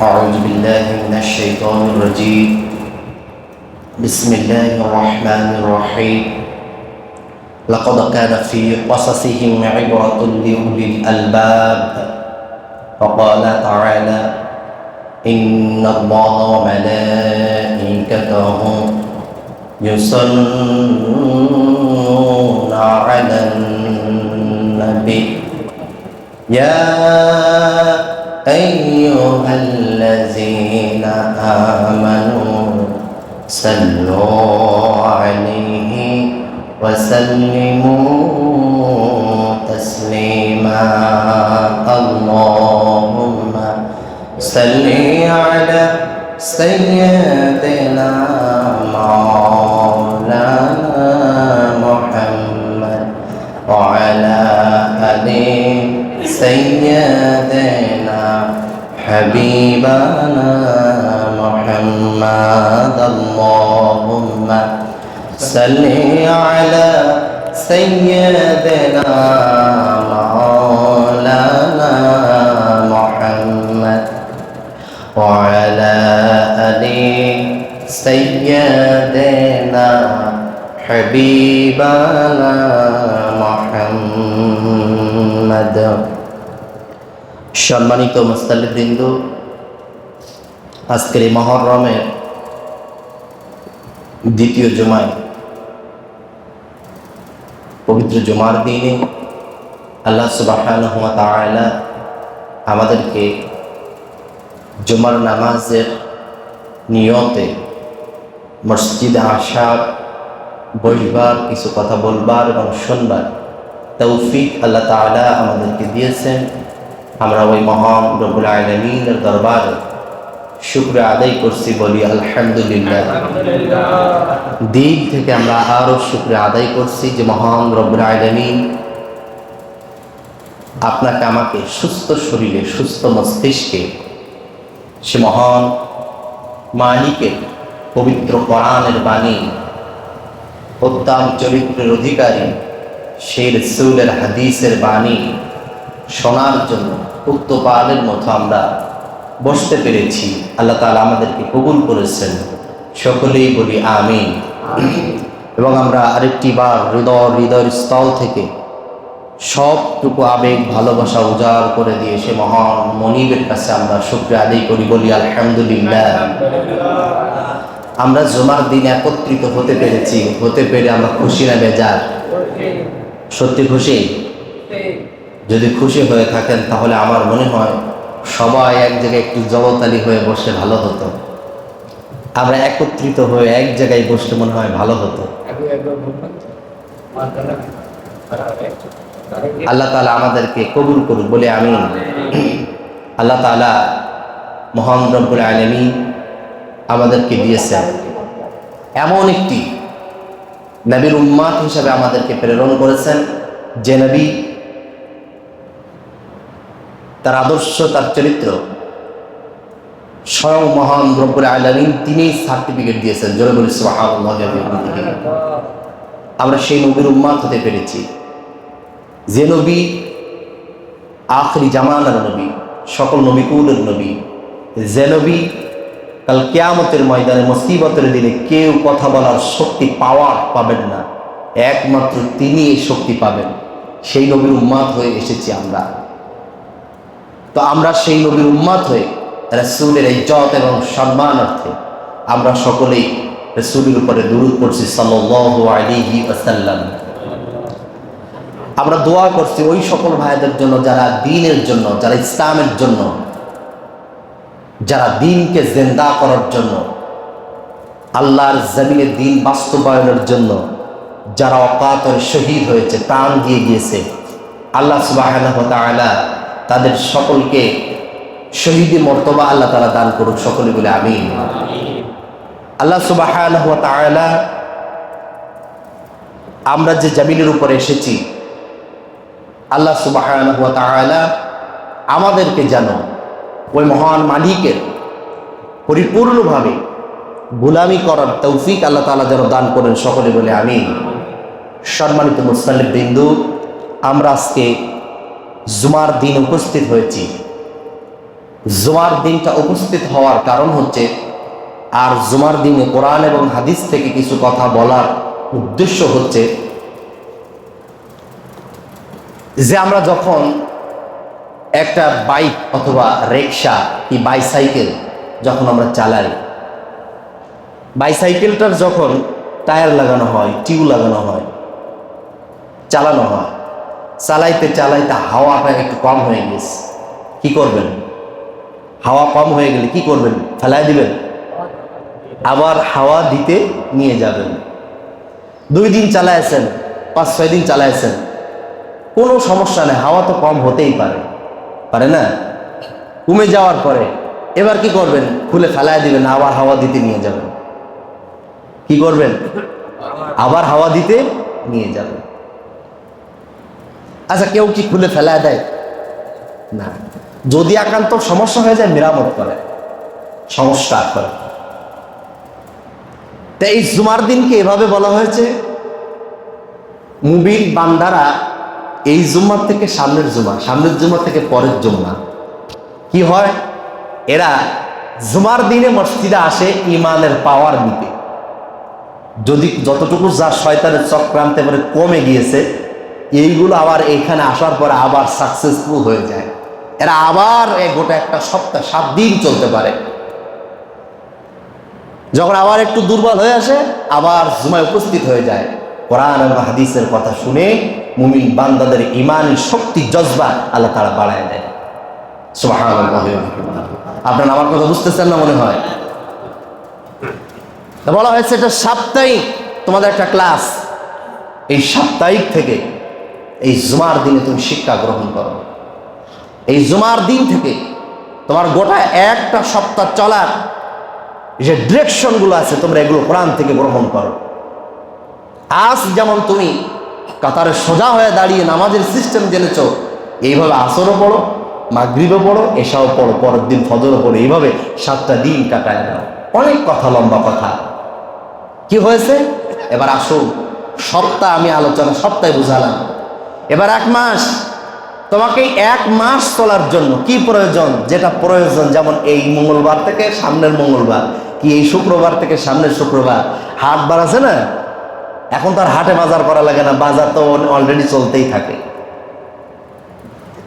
أعوذ بالله من الشيطان الرجيم بسم الله الرحمن الرحيم لقد كان في قصصهم عبرة لأولي الألباب وقال تعالى إن الله وملائكته يصلون على النبي يا أيها الذين آمنوا صلوا عليه وسلموا تسليما اللهم صل على سيدنا مولانا محمد وعلى آل سيدنا حبيبنا محمد اللهم صل على سيدنا مولانا محمد وعلى آل سيدنا حبيبنا محمد সম্মানিত মুসল্লিবৃন্দ, আজকের এই মুহররমের দ্বিতীয় জুমায় পবিত্র জুমার দিনে আল্লাহ সুবহানাহু ওয়া তাআলা আমাদেরকে জুমার নামাজের নিয়তে মসজিদে আসার, বসবার, কিছু কথা বলবার এবং শুনবার তৌফিক আল্লাহ তাআলা আমাদেরকে দিয়েছেন। আমরা ওই মহান রব্বুল আলামিনের দরবারে শুকরিয়া আদায় করছি, বলি আলহামদুলিল্লাহ। দিল থেকে আমরা আরো শুকরিয়া আদায় করছি যে মহান রব্বুল আলামিন আপনাকে আমাকে সুস্থ শরীরে, সুস্থ মস্তিষ্কে সে মহান মালিকের পবিত্র কোরআনের বাণী, উত্তম চরিত্রের অধিকারী সেই রাসূলের হাদিসের বাণী শোনার জন্য উক্ত পালের মতো আমরা বসতে পেরেছি। আল্লাহ তাআলা আমাদেরকে কবুল করেছেন, সকলেই বলি আমিন। এবং আমরা আরেকটি বার হৃদয়ের স্থল থেকে সবটুকু আবেগ, ভালোবাসা উজাড় করে দিয়ে সে মহান মনিবের কাছে আমরা শুকরিয়া আদায় করি, বলি আলহামদুলিল্লাহ। আমরা জুমার দিন একত্রিত হতে পেরেছি, হতে পেরে আমরা খুশি না বেজার? সত্যি খুশি? যদি খুশি হয়ে থাকেন তাহলে আমার মনে হয় সবাই এক জায়গায় একটু জবতালি হয়ে বসে ভালো হতো। আমরা একত্রিত হয়ে এক জায়গায় বসলে মনে হয় ভালো হতো। আল্লাহ তাআলা আমাদেরকে কবুল করুন, বলে আমিন। আল্লাহ তাআলা মহান রব্বুল আলামিন আমাদেরকে দিয়েছেন এমন একটি নবীর উম্মাত হিসাবে আমাদেরকে প্রেরণ করেছেন, যে নবী তার আদর্শ, তার চরিত্র স্বয়ং মহান রব্বুল আলামিন তিনি সার্টিফিকেট দিয়েছেন। জোরে বলি সুবহানাল্লাহ। আমরা সেই নবীর উম্মাত হতে পেরেছি, যে নবী আখিরি জামানার নবী, সকল নবীকুলের নবী, যে নবী কাল কিয়ামতের ময়দানে মুসিবতের দিনে কেউ কথা বলার শক্তি পাবেন না, একমাত্র তিনি এই শক্তি পাবেন। সেই নবীর উম্মাত হয়ে এসেছি আমরা। তো আমরা সেই নবীর উম্মাত হয়ে রাসূলের ইজ্জত এবং সম্মানার্থে আমরা সকলেই রাসূলের উপরে দুরূদ পড়ছি সাল্লাল্লাহু আলাইহি ওয়াসাল্লাম। আমরা দোয়া করছি ওই সকল ভাইদের জন্য যারা দ্বীনের জন্য, যারা ইসলামের জন্য, যারা দ্বীনকে জিন্দা করার জন্য, আল্লাহর জমিনে দ্বীন বাস্তবায়নের জন্য যারা অকাতরে শহীদ হয়েছে, প্রাণ দিয়ে গিয়েছে। আল্লাহ সুবহানাহু ওয়া তাআলা তাদের সকলকে শহীদি মর্তবা আল্লাহ তাআলা দান করুক, সকলে বলে আমিন। আল্লাহ সুবহানাহু ওয়া তাআলা আমরা যে জমিনের উপরে এসেছি, আল্লাহ সুবহানাহু ওয়া তাআলা আমাদেরকে যেন ওই মহান মালিকের পরিপূর্ণভাবে গোলামি করার তৌফিক আল্লাহ তাআলা যেন দান করেন, সকলে বলে আমিন। সম্মানিত মুসল্লিবৃন্দ, আমরা আজকে জুমার দিন উপস্থিত হয়েছি। জুমার দিনটা উপস্থিত হওয়ার কারণ হচ্ছে, আর জুমার দিনে কোরআন এবং হাদিস থেকে কিছু কথা বলার উদ্দেশ্য হচ্ছে যে আমরা যখন একটা বাইক অথবা রিক্সা কি বাইসাইকেল যখন আমরা চালাই, বাইসাইকেলটার যখন টায়ার লাগানো হয়, টিউ লাগানো হয়, চালানো হয়, চালাইতে চালাইতে হাওয়াটা একটু কম হয়ে গেছে, কি করবেন? হাওয়া কম হয়ে গেলে কি করবেন? ফেলাই দিবেন? আবার হাওয়া দিতে নিয়ে যাবেন। 2 দিন চালাইছেন, 5-6 দিন চালাইছেন, কোনো সমস্যা নেই, হাওয়া তো কম হতেই পারে, পারে না? কমে যাওয়ার পরে এবার কি করবেন? খুলে ফেলাই দিবেন, আবার হাওয়া দিতে নিয়ে যাবেন। কি করবেন? আবার হাওয়া দিতে নিয়ে যাবেন। আচ্ছা, কেউ কি খুলে ফেলায় দেয়? না। যদি একান্ত সমস্যা হয়ে যায় মেরামত করে, সংস্কার করে। তাই এই জুমার দিনকে এভাবে বলা হয়েছে, মুমিন বান্দারা এই জুম্মার থেকে সামনের জুমা, সামনের জুমা থেকে পরের জুম্মা কি হয়, এরা জুমার দিনে মসজিদে আসে ইমানের পাওয়ার নিতে। যদি যতটুকু যা শয়তানের চক্রান্তে মানে কমে গিয়েছে, এইগুলো আবার এখানে আসার পরে আবার সাকসেসফুল হয়ে যায়। এরা আবার গোটা একটা সপ্তাহ 7 দিন চলতে পারে। যখন আবার একটু দুর্বল হয়ে আসে, আবার জুমায় উপস্থিত হয়ে যায়। কোরআন এবং হাদিসের কথা শুনে মুমিন বান্দাদের ইমানি শক্তি, জজবা আল্লাহ তাআলা বাড়ায় দেয়। সুবহানাল্লাহ। আপনারা আমার কথা বুঝতেছেন না মনে হয়? বলা হয়েছে এটা সাপ্তাহিক তোমাদের একটা ক্লাস। এই সাপ্তাহিক থেকে এই জুমার দিনে তুমি শিক্ষা গ্রহণ করো। এই জুমার দিন থেকে তোমার গোটা একটা সপ্তাহ চলার যে ডিরেকশনগুলো আছে, তোমরা এগুলো কোরআন থেকে গ্রহণ করো। আজ যেমন তুমি কাতারে সোজা হয়ে দাঁড়িয়ে নামাজের সিস্টেম জেনেছ, এইভাবে আসরও পড়ো, মাগরিবও পড়ো, এশাও পড়ো, পরের দিন ফজরও পড়ো, এইভাবে 7টা দিন কাটায় দাও। অনেক কথা, লম্বা কথা। কি হয়েছে? এবার আসুন, সপ্তাহ আমি আলোচনা সপ্তাহে বুঝালাম। এবার 1 মাস, তোমাকে 1 মাস চলার জন্য কি প্রয়োজন? যেটা প্রয়োজন, যেমন এই মঙ্গলবার থেকে সামনের মঙ্গলবার, কি এই শুক্রবার থেকে সামনের শুক্রবার হাট বার আছে না, এখন তার হাটে বাজার করা লাগে না, বাজার তো অলরেডি চলতেই থাকে।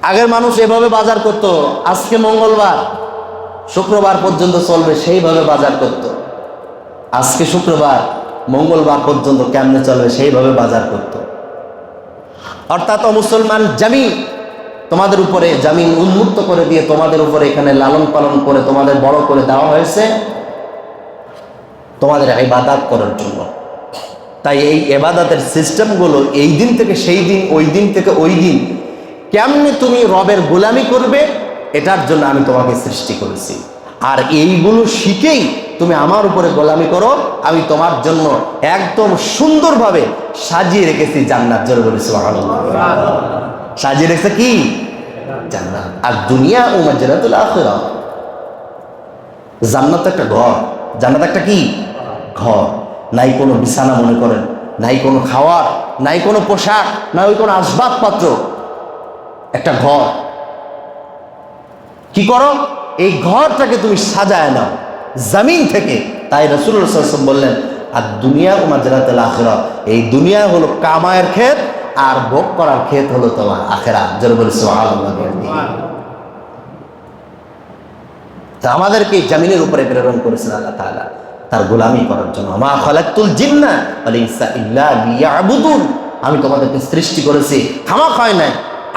আগের মানুষ এভাবে বাজার করত, আজকে মঙ্গলবার শুক্রবার পর্যন্ত চলবে সেইভাবে বাজার করত। আজকে শুক্রবার মঙ্গলবার পর্যন্ত কেমনে চলবে সেইভাবে বাজার করত। অর্থাৎ মুসলমান জামিন তোমাদের উপরে, জামিন উন্মুক্ত করে দিয়ে তোমাদের উপরে এখানে লালন পালন করে তোমাদের বড় করে দেওয়া হয়েছে তোমাদের ইবাদত করার জন্য। তাই এই ইবাদতের সিস্টেমগুলো এই দিন থেকে সেই দিন, ওই দিন থেকে ওই দিন কেমনে তুমি রবের গোলামি করবে, এটার জন্য আমি তোমাকে সৃষ্টি করেছি। আর এইগুলো শিখেই তুমি আমার উপরে গোলামি করো। আমি তোমার জন্য একদম সুন্দরভাবে সাজিয়ে রেখেছি জান্নাত। জোরে বলি সুবহানাল্লাহ। সাজিয়ে রেখেছে কি? জান্নাত। আর দুনিয়া ও মাজরাতুল আখিরাহ। জান্নাত একটা ঘর, জান্নাত একটা কি ঘর। নাই কোনো বিছানা মনে করেন, নাই কোনো খাওয়ার, নাই কোনো পোশাক, নাই কোনো আসবাবপত্র, একটা ঘর। কি করো? এই ঘরটাকে তুমি সাজায় নাও জমিন থেকে। তাই রাসূলুল্লাহ সাল্লাল্লাহু আলাইহি ওয়াসাল্লাম বললেন, আর দুনিয়া ও মাজরাতুল আখিরাহ, এই দুনিয়া হলো কামায়ের ক্ষেত, আর ভোগ করার ক্ষেত হলো তোমার আখিরাত। জোরে বলি সুবহানাল্লাহ। তা আমাদেরকে জমিনের উপরে প্রেরণ করেছেন আল্লাহ তাআলা তার গোলামি করার জন্য। মা খালাকতুল জিন্না ওয়াল ইনসা ইল্লা লিয়াবুদুন। আমি তোমাদেরকে সৃষ্টি করেছি খামাখায় নাই,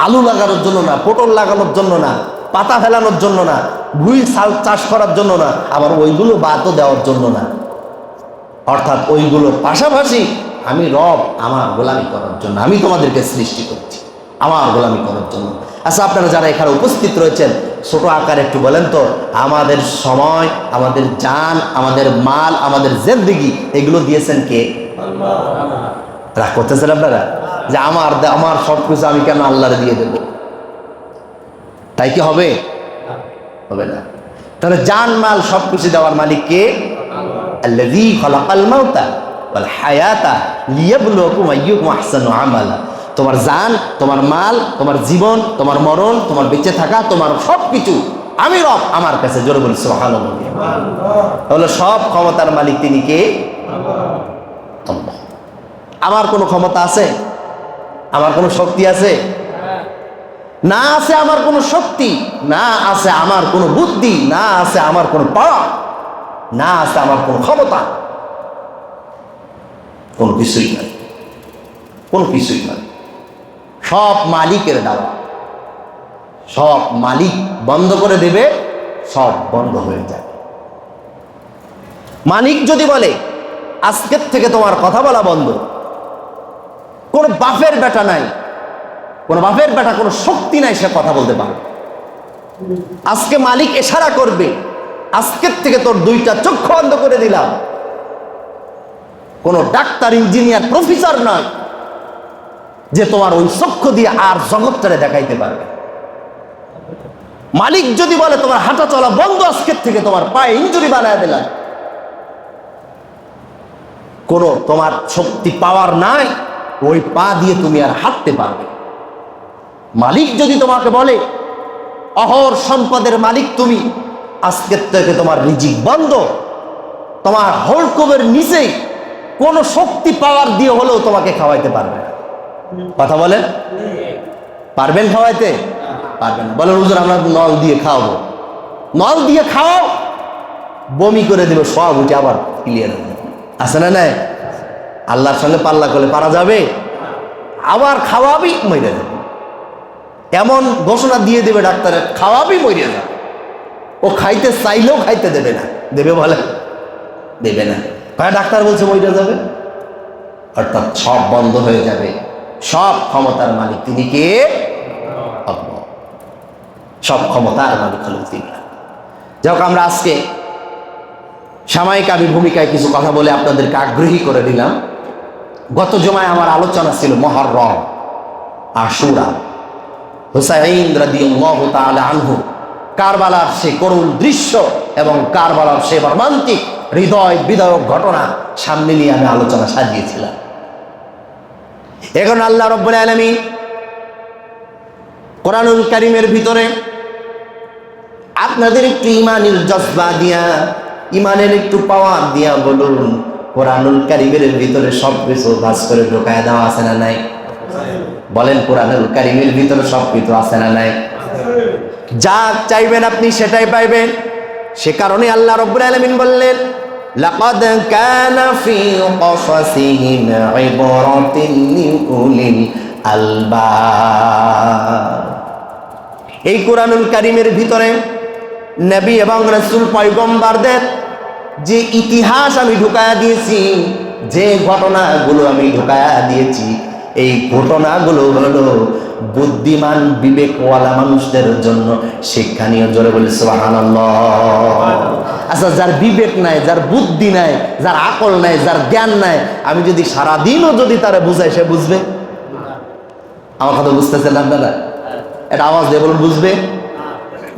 আলু লাগানোর জন্য না, পটল লাগানোর জন্য না, পাতা ফেলানোর জন্য না, ভুঁই চাষ করার জন্য না, আবার ওইগুলো বাদও দেওয়ার জন্য না। অর্থাৎ ওইগুলোর পাশাপাশি আমি রব আমার গোলামি করার জন্য আমি তোমাদেরকে সৃষ্টি করছি, আমার গোলামি করার জন্য। আচ্ছা, আপনারা যারা এখানে উপস্থিত রয়েছেন, ছোট আকারে একটু বলেন তো, আমাদের সময়, আমাদের জান, আমাদের মাল, আমাদের জিন্দেগি এগুলো দিয়েছেন কে? রাগ করতেছেন আপনারা যে আমার সব কিছু আমি কেন আল্লাহরে দিয়ে দেব? তাই কি হবে? হবে না। তাহলে জান মাল সবকিছু দেওয়ার মালিক কে? আল্লাযী খালাকাল মাউতা ওয়াল হায়াতা লিয়াবলুয়াকুম আইয়ুকুম আহসানু আমালা। তোমার জান, তোমার মাল, তোমার জীবন, তোমার মরণ, তোমার বেঁচে থাকা, তোমার সবকিছু আমি রব আমার কাছে। জোরে বলি সুবহানাল্লাহ। তাহলে সব ক্ষমতার মালিক তিনি কে? আল্লাহ। আমার কোনো ক্ষমতা আছে? আমার কোনো শক্তি আছে? না আছে আমার কোনো শক্তি, না আছে আমার কোনো বুদ্ধি, না আছে আমার কোনো পাওয়ার, না আছে আমার কোনো ক্ষমতা, কোনো কিছুই নাই, কোনো কিছুই নাই। সব মালিকের দেওয়া। সব মালিক বন্ধ করে দেবে, সব বন্ধ হয়ে যাবে। মালিক যদি বলে আজকের থেকে তোমার কথা বলা বন্ধ, কোন বাপের বেটা নাই, কোন বাপের বেটা কোনো শক্তি নাই সে কথা বলতে পারে। আজকে মালিক ইশারা করবে, আজকের থেকে তোর দুইটা চক্ষু বন্ধ করে দিলাম। কোন ডাক্তার, ইঞ্জিনিয়ার, প্রফেসর নয় যে তোমার ওই চক্ষু দিয়ে আর জগৎটারে দেখাইতে পারবে। মালিক যদি বলে তোমার হাঁটা চলা বন্ধ, আজকের থেকে তোমার পায়ে ইনজুরি বানায় দিলাম, কোন তোমার শক্তি পাওয়ার নাই, ওই পা দিয়ে তুমি আর হাঁটতে পারবে। মালিক যদি তোমাকে বলে অহর সম্পদের মালিক তুমি, আজকের থেকে তোমার রিজিক বন্ধ, তোমার হলকবের নিচেই কোন শক্তি পাওয়ার দিয়ে হলেও তোমাকে খাওয়াইতে পারবে না। কথা বলেন, পারবেন খাওয়াইতে? পারবেন না। বলেন হুজুর আমরা নল দিয়ে খাওয়াবো। নল দিয়ে খাওয়াও, বমি করে দেবে, সব উঠে আবার ক্লিয়ার হবে। আছে না নাই? আল্লাহর সঙ্গে পাল্লা করলে পারা যাবে? আবার খাওয়াবি মরে যাবে, এমন ঘোষণা দিয়ে দেবে ডাক্তারের, খাওয়াবি মরে যাবে। ও খাইতে চাইলেও খাইতে দেবে না। দেবে? বলে দেবে না। ভাই ডাক্তার বলছে মরে যাবে, অর্থাৎ সব বন্ধ হয়ে যাবে। সব ক্ষমতার মালিক তিনি কে? আল্লাহ। সব ক্ষমতার মালিক হলেন তিনি। যাই হোক, আমরা আজকে সাময়িক আমি ভূমিকায় কিছু কথা বলে আপনাদেরকে আগ্রহী করে দিলাম। গত জুমায় আমার আলোচনা ছিল মুহররম, আশুরা, হুসাইন রাদিয়াল্লাহু তাআলা আনহু, কারবালার সে করুণ দৃশ্য এবং কারবালার সে মর্মান্তিক হৃদয় বিদারক ঘটনা সামনে নিয়ে আমি আলোচনা সাজিয়েছিলাম। এখন আল্লাহ রাব্বুল আলামিন কোরআনুল কারীমের ভিতরে আপনাদের একটু ইমানের জজবা দিয়া, ইমানের একটু পাওয়ার দিয়া বলুন, কোরআনুল কারীমের ভিতরে সব কিছু ভাস করে ঢোকায় দেওয়া আছে না নাই? বলেন কোরআনুল কারীমের ভিতরে সব কিছু আছে না নাই? যা চাইবেন আপনি সেটাই পাইবেন। সে কারণে আল্লাহ রাব্বুল আলামিন বললেন, লাকাদ কানা ফি কসাসিহিম ইবরাতিন লিউলিল আলবাব। এই কোরআনুল কারীমের ভিতরে নবী এবং রাসূল পয়গম্বরদের যে ইতিহাস আমি ঢুকায়া দিয়েছি, যে ঘটনাগুলো আমি ঢুকায়া দিয়েছি, এই ঘটনাগুলো হলো বুদ্ধিমান বিবেকওয়ালা মানুষদের জন্য শিক্ষণীয়। জোরে বলি সুবহানাল্লাহ। আচ্ছা, যার বিবেক নাই, যার বুদ্ধি নাই, যার আকল নাই, যার জ্ঞান নাই, আমি যদি সারাদিনও যদি তারা বুঝাই, সে বুঝবে? আমার কথা বুঝতেছেন আপনারা? এটা আওয়াজ দিয়ে বলুন, বুঝবে?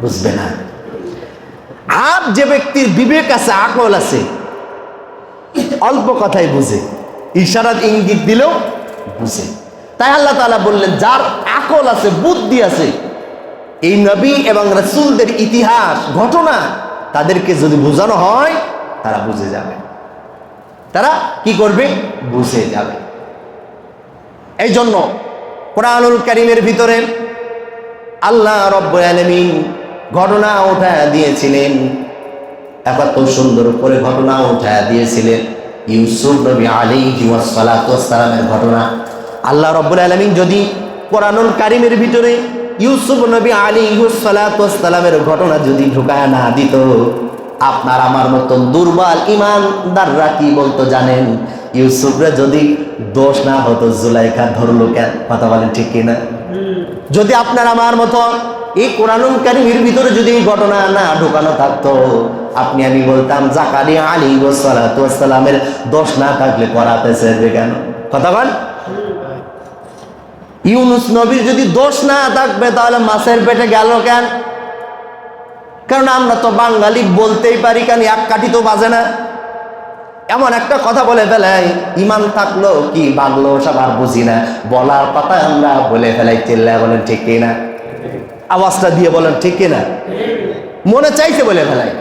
বুঝবে না। আর যে ব্যক্তির বিবেক আছে, আকল আছে, অল্প কথাই বুঝে, ইশারাত ইঙ্গিত দিলেও বুঝে। তাই আল্লাহ তাআলা বললেন, যার আকল আছে, বুদ্ধি আছে, এই নবী এবং রাসূলদের ইতিহাস ঘটনা তাদেরকে যদি বোঝানো হয়, তারা বুঝে যাবে। তারা কি করবে? বুঝে যাবে। এই জন্য কোরআনুল কারীমের ভিতরে আল্লাহ রাব্বুল আলামিন ঘটনা উঠায়া দিয়েছিলেন, এত সুন্দর করে ঘটনা উঠায়া দিয়েছিলেন ইউসুফ নবী আলাইহি ওয়াসসালাতু ওয়াসসালামের ঘটনা। আল্লাহ রাব্বুল আলামিন যদি কোরআনুল কারীমের ভিতরে ইউসুফ নবী আলাইহি ওয়াসসালাতু ওয়াসসালামের ঘটনা যদি ঢুকায়া না দিত, আপনার আমার মতন দুর্বল ঈমানদাররা কি বলতো জানেন? ইউসুফরে যদি দোষ না হতো, জুলাইখা ধরলো কেন? কথা বলেন ঠিক কিনা? যদি আপনার আমার মতো এই কোরআনুল কারীমের ভিতরে যদি এই ঘটনা না ঢোকানো থাকতো, আপনি আমি বলতাম জাকারিয়া আলাইহিস সালাতু ওয়াস সালামের দোষ না থাকলে করাতেছে কেন? কথা বল। ইউনুস নবীর যদি দোষ না থাকবে, তাহলে মাছের পেটে গেল কেন? কারণ আমরা তো বাঙালি, বলতেই পারি কেন, এক কাঠি তো বাজে না। এমন একটা কথা বলে ফেলাই, ইমান থাকলো কি বাংলো সব আর বুঝি না, বলার কথা আমরা বলে ফেলাই। চিল্লায় বলেন ঠিক কিনা? আওয়াজটা দিয়ে বলেন ঠিক কিনা? মনে চাইছে বলে ফেলায়।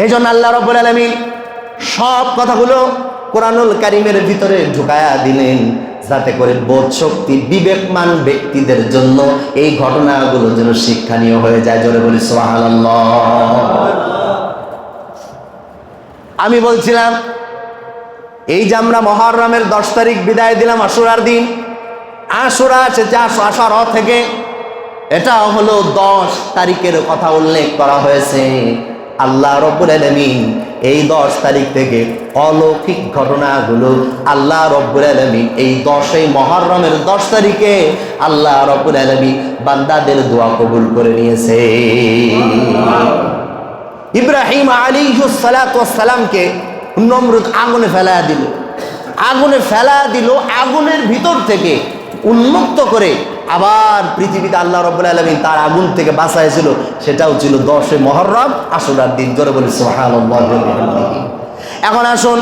এই জন্য আল্লাহ রাব্বুল আলামিন সব কথাগুলো কোরআনুল কারীমের ভিতরে ঢুকায়া দিলেন, যাতে করে বোধ শক্তি বিবেকমান ব্যক্তিদের জন্য এই ঘটনাগুলো যেন শিক্ষণীয় হয়ে যায়। জোরে বলি সুবহানাল্লাহ। আমি বলছিলাম এই যে আমরা মুহররমের 10 তারিখ বিদায় দিলাম, আশুরার দিন। আশুরা এসেছে আশারা থেকে, এটা হলো 10 তারিখের কথা উল্লেখ করা হয়েছে। আল্লাহ রাব্বুল আলামিন এই 10 তারিখ থেকে অলৌকিক ঘটনাগুলো আল্লাহ রাব্বুল আলামিন এই 10 মুহররমের 10 তারিখে আল্লাহ রাব্বুল আলামিন বান্দাদের দোয়া কবুল করে নিয়েছে। ইব্রাহিম আলাইহিস সালাতু ওয়াস সালামকে নমরুদ আগুনে ফেলা দিল, আগুনে ফেলা দিল, আগুনের ভিতর থেকে উন্মুক্ত করে আবার পৃথিবীতে আল্লাহ রাব্বুল আলামিন তার আগুন থেকে বাঁচাইছিল। সেটাও ছিল 10 মুহররম, আশুরার দিন। জোরে বলি সুবহানাল্লাহ। এখন আসুন,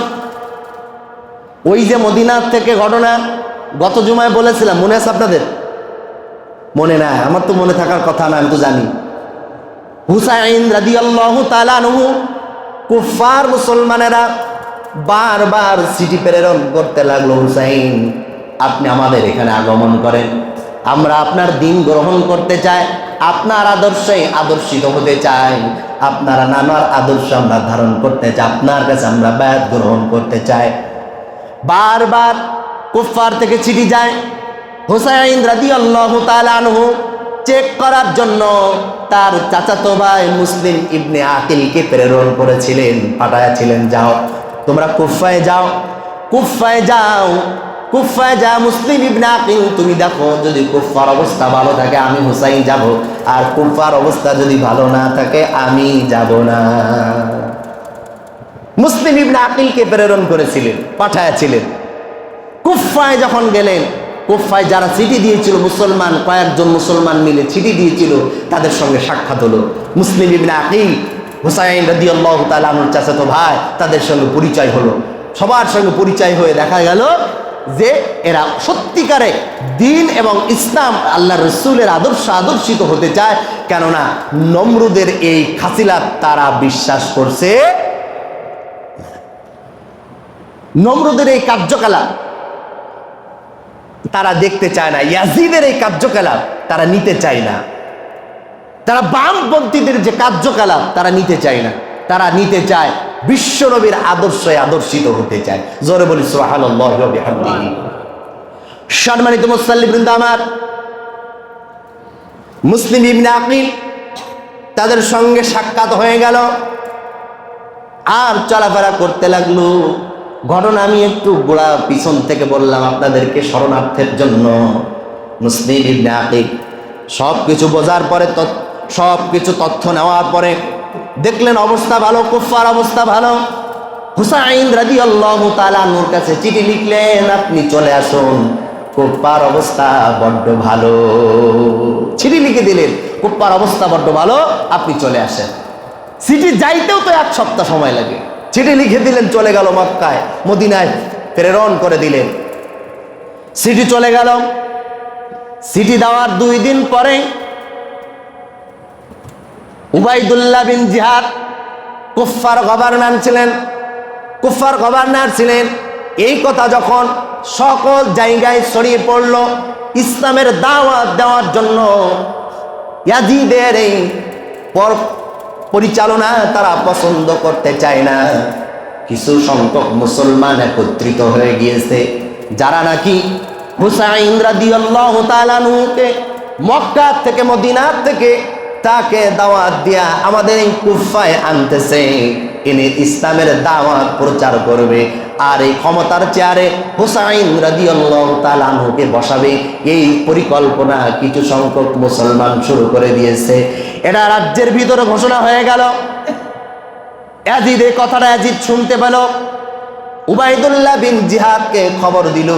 ওই যে মদিনার থেকে ঘটনা গত জুমায় বলেছিলাম, মনে আছে আপনাদের? মনে নাই? আমার তো মনে থাকার কথা না, আমি তো জানি। হুসাইন রাদিয়াল্লাহু তাআলা আনহু, কুফার মুসলমানেরা বারবার চিঠি প্রেরণ করতে লাগলো, হুসাইন আপনি আমাদের এখানে আগমন করেন, আমরা আপনার দিন গ্রহণ করতে চাই, আপনার আদর্শে আদর্শিত হতে চাই, আপনার নানার আদর্শ আমরা ধারণ করতে চাই, আপনার কাছে আমরা বায়াত গ্রহণ করতে চাই। বারবার কুফার থেকে চিঠি যায়। হুসাইন রাদিয়াল্লাহু তাআলা আনহু চেক করার জন্য তার চাচাতো ভাই মুসলিম ইবনে আকিলকে প্রেরণ করেছিলেন, পাঠাইছিলেন, যাও তোমরা কুফায় যাও, কুফায় যাও, কুফায় যা মুসলিম ইবনে আকিল তুমি দেখো, যদি কুফার অবস্থা ভালো থাকে আমি হুসাইন যাব, আর কুফার অবস্থা যদি ভালো না থাকে আমি যাব না। মুসলিম ইবনে আকিলকে প্রেরণ করেছিলেন, পাঠাইছিলেন। কুফায় যখন গেলেন, কুফায় যারা চিঠি দিয়েছিল মুসলমান, কয়েকজন মুসলমান মিলে চিঠি দিয়েছিল, তাদের সঙ্গে সাক্ষাৎ হলো। মুসলিম ইবনে আকিল হুসাইন রাদিয়াল্লাহু তাআলা আনহুর চাচাতো ভাই, তাদের সঙ্গে পরিচয় হলো। সবার সঙ্গে পরিচয় হয়ে দেখা গেল যে এরা সত্যিকারে দিন এবং ইসলাম আল্লাহ রসুলের আদর্শ আদর্শিত হতে চায়। কেননা নমরুদের এই খাসিলাত তারা বিশ্বাস করছে, নমরুদের এই কার্যকলাপ তারা দেখতে চায় না, ইয়াজিদের এই কার্যকলাপ তারা নিতে চায় না, তারা বামপন্থীদের যে কার্যকলাপ তারা নিতে চায় না, তারা নিতে চায় বিশ্বনবীর আদর্শে আদর্শিত হতে চায়। জোরে বলি সুবহানাল্লাহি ওয়া বিহামদিহি। সম্মানিত মুসল্লিবৃন্দ আমার, মুসলিম ইবনে আকিল তাদের সঙ্গে সাক্ষাৎ হয়ে গেল, আর চলাফেরা করতে লাগলো। ঘটনা আমি একটু গোড়া পিছন থেকে বললাম আপনাদেরকে শরণার্থের জন্য। মুসলিম ইবনে আকিল সব কিছু বোঝার পরে, সব কিছু তথ্য নেওয়ার পরে দেখলেন অবস্থা ভালো, কুফার অবস্থা ভালো। হুসাইন রাদিয়াল্লাহু তাআলা আনহুর কাছে চিঠি লিখলেন, আপনি চলে আসুন, কুফার অবস্থা বড্ড ভালো। চিঠি লিখে দিলেন, কুফার অবস্থা বড্ড ভালো, আপনি চলে আসেন। চিঠি যাইতেও তো 1 সপ্তাহ সময় লাগে। চিঠি লিখে দিলেন, চলে গেল মক্কায়, মদিনায় প্রেরণ করে দিলেন। চিঠি চলে গেল। চিঠি দেওয়ার 2 দিন পরে উবাইদুল্লাহ বিন জিহাদ কুফার গভর্নর ছিলেন, কুফার গভর্নর ছিলেন। এই কথা যখন সকল জায়গায় ছড়িয়ে পড়ল, ইসলামের দাওয়াত দেওয়ার জন্য ইয়াজিদের এই পরিচালনা তারা পছন্দ করতে চায় না। কিছু সংখ্যক মুসলমান একত্রিত হয়ে গিয়েছে, যারা নাকি হুসাইন রাদিয়াল্লাহু তাআলা আনহুকে মক্কা থেকে মদিনা থেকে তাকে দাওয়াত দিয়া আমাদের এই কুফায় আনতেছে, ইনি ইসলামের দাওয়াত প্রচার করবে, আর এই ক্ষমতার চেয়ারে হুসাইন রাদিয়াল্লাহু তাআলা আনহুকে বসাবে। এই পরিকল্পনা কিছু সংখ্যক মুসলমান শুরু করে দিয়েছে। এটা রাজ্যের ভিতরে ঘোষণা হয়ে গেল। ইয়াজিদ এই কথাটা ইয়াজিদ শুনতে পেল, উবাইদুল্লাহ বিন জিহাদকে খবর দিল।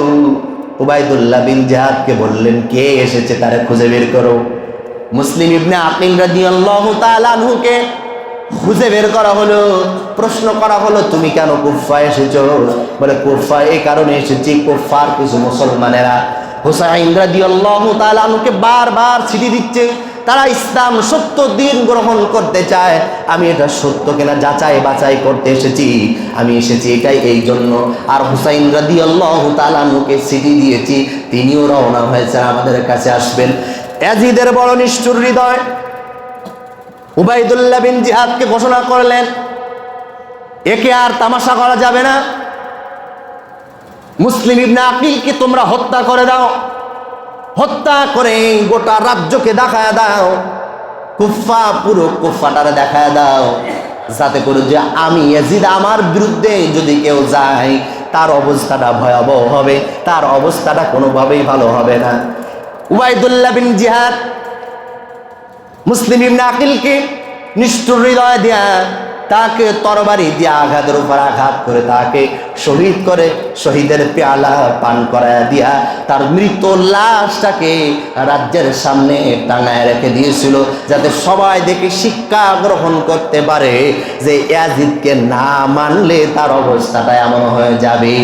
উবাইদুল্লাহ বিন জিহাদকে বললেন, কে এসেছে তারে খুঁজে বের করো। মুসলিম ইবনে আকিল রাদিয়াল্লাহু তাআলা আনহুকে খুঁজে বের করা হলো, প্রশ্ন করা হলো, তুমি কেন কুফায় এসেছো? বলে, কুফায় এই কারণে এসেছি, কুফার কিছু মুসলমানেরা হুসাইন রাদিয়াল্লাহু তাআলা আনহুকে বারবার চিঠি দিচ্ছে, তারা ইসলাম সত্য দিন গ্রহণ করতে চায়। আমি এটা সত্য কিনা যাচাই বাছাই করতে এসেছি, আমি এসেছি এটাই এই জন্য। আর হুসাইন রাদিয়াল্লাহু তাআলা আনহুকে চিঠি দিয়েছি, তিনিও রওনা হয়েছে আমাদের কাছে আসবেন। ইয়াজিদের বড় নিষ্ঠুর হৃদয় উবাইদুল্লাহ বিন জিহাদকে ঘোষণা করলেন, একে আর তামাশা করা যাবে না, মুসলিম ইবনে আকিলকে তোমরা হত্যা করে দাও, হত্যা করে গোটা রাজ্যকে দেখায় দাও, কুফা পুরো কুফাটারে দেখায় দাও, যাতে করে যে আমি ইয়াজিদ আমার বিরুদ্ধে যদি কেউ যায় তার অবস্থাটা ভয়াবহ হবে, তার অবস্থাটা কোনোভাবেই ভালো হবে না। উবাইদুল্লাহ বিন জিহাদ মুসলিম ইবনে আকিলকে নিষ্ঠুর হৃদয় দিয়া তাকে তরবারি দিয়ে আঘাতের উপর আঘাত করে তাকে শহীদ করে শহীদের পেয়ালা পান করায় দিয়া তার মৃত লাশটাকে রাজ্যের সামনে টাঙায় রেখে দিয়েছিল, যাতে সবাই দেখে শিক্ষা গ্রহণ করতে পারে যে ইয়াজিদকে না মানলে তার অবস্থাটা এমন হয়ে যাবে,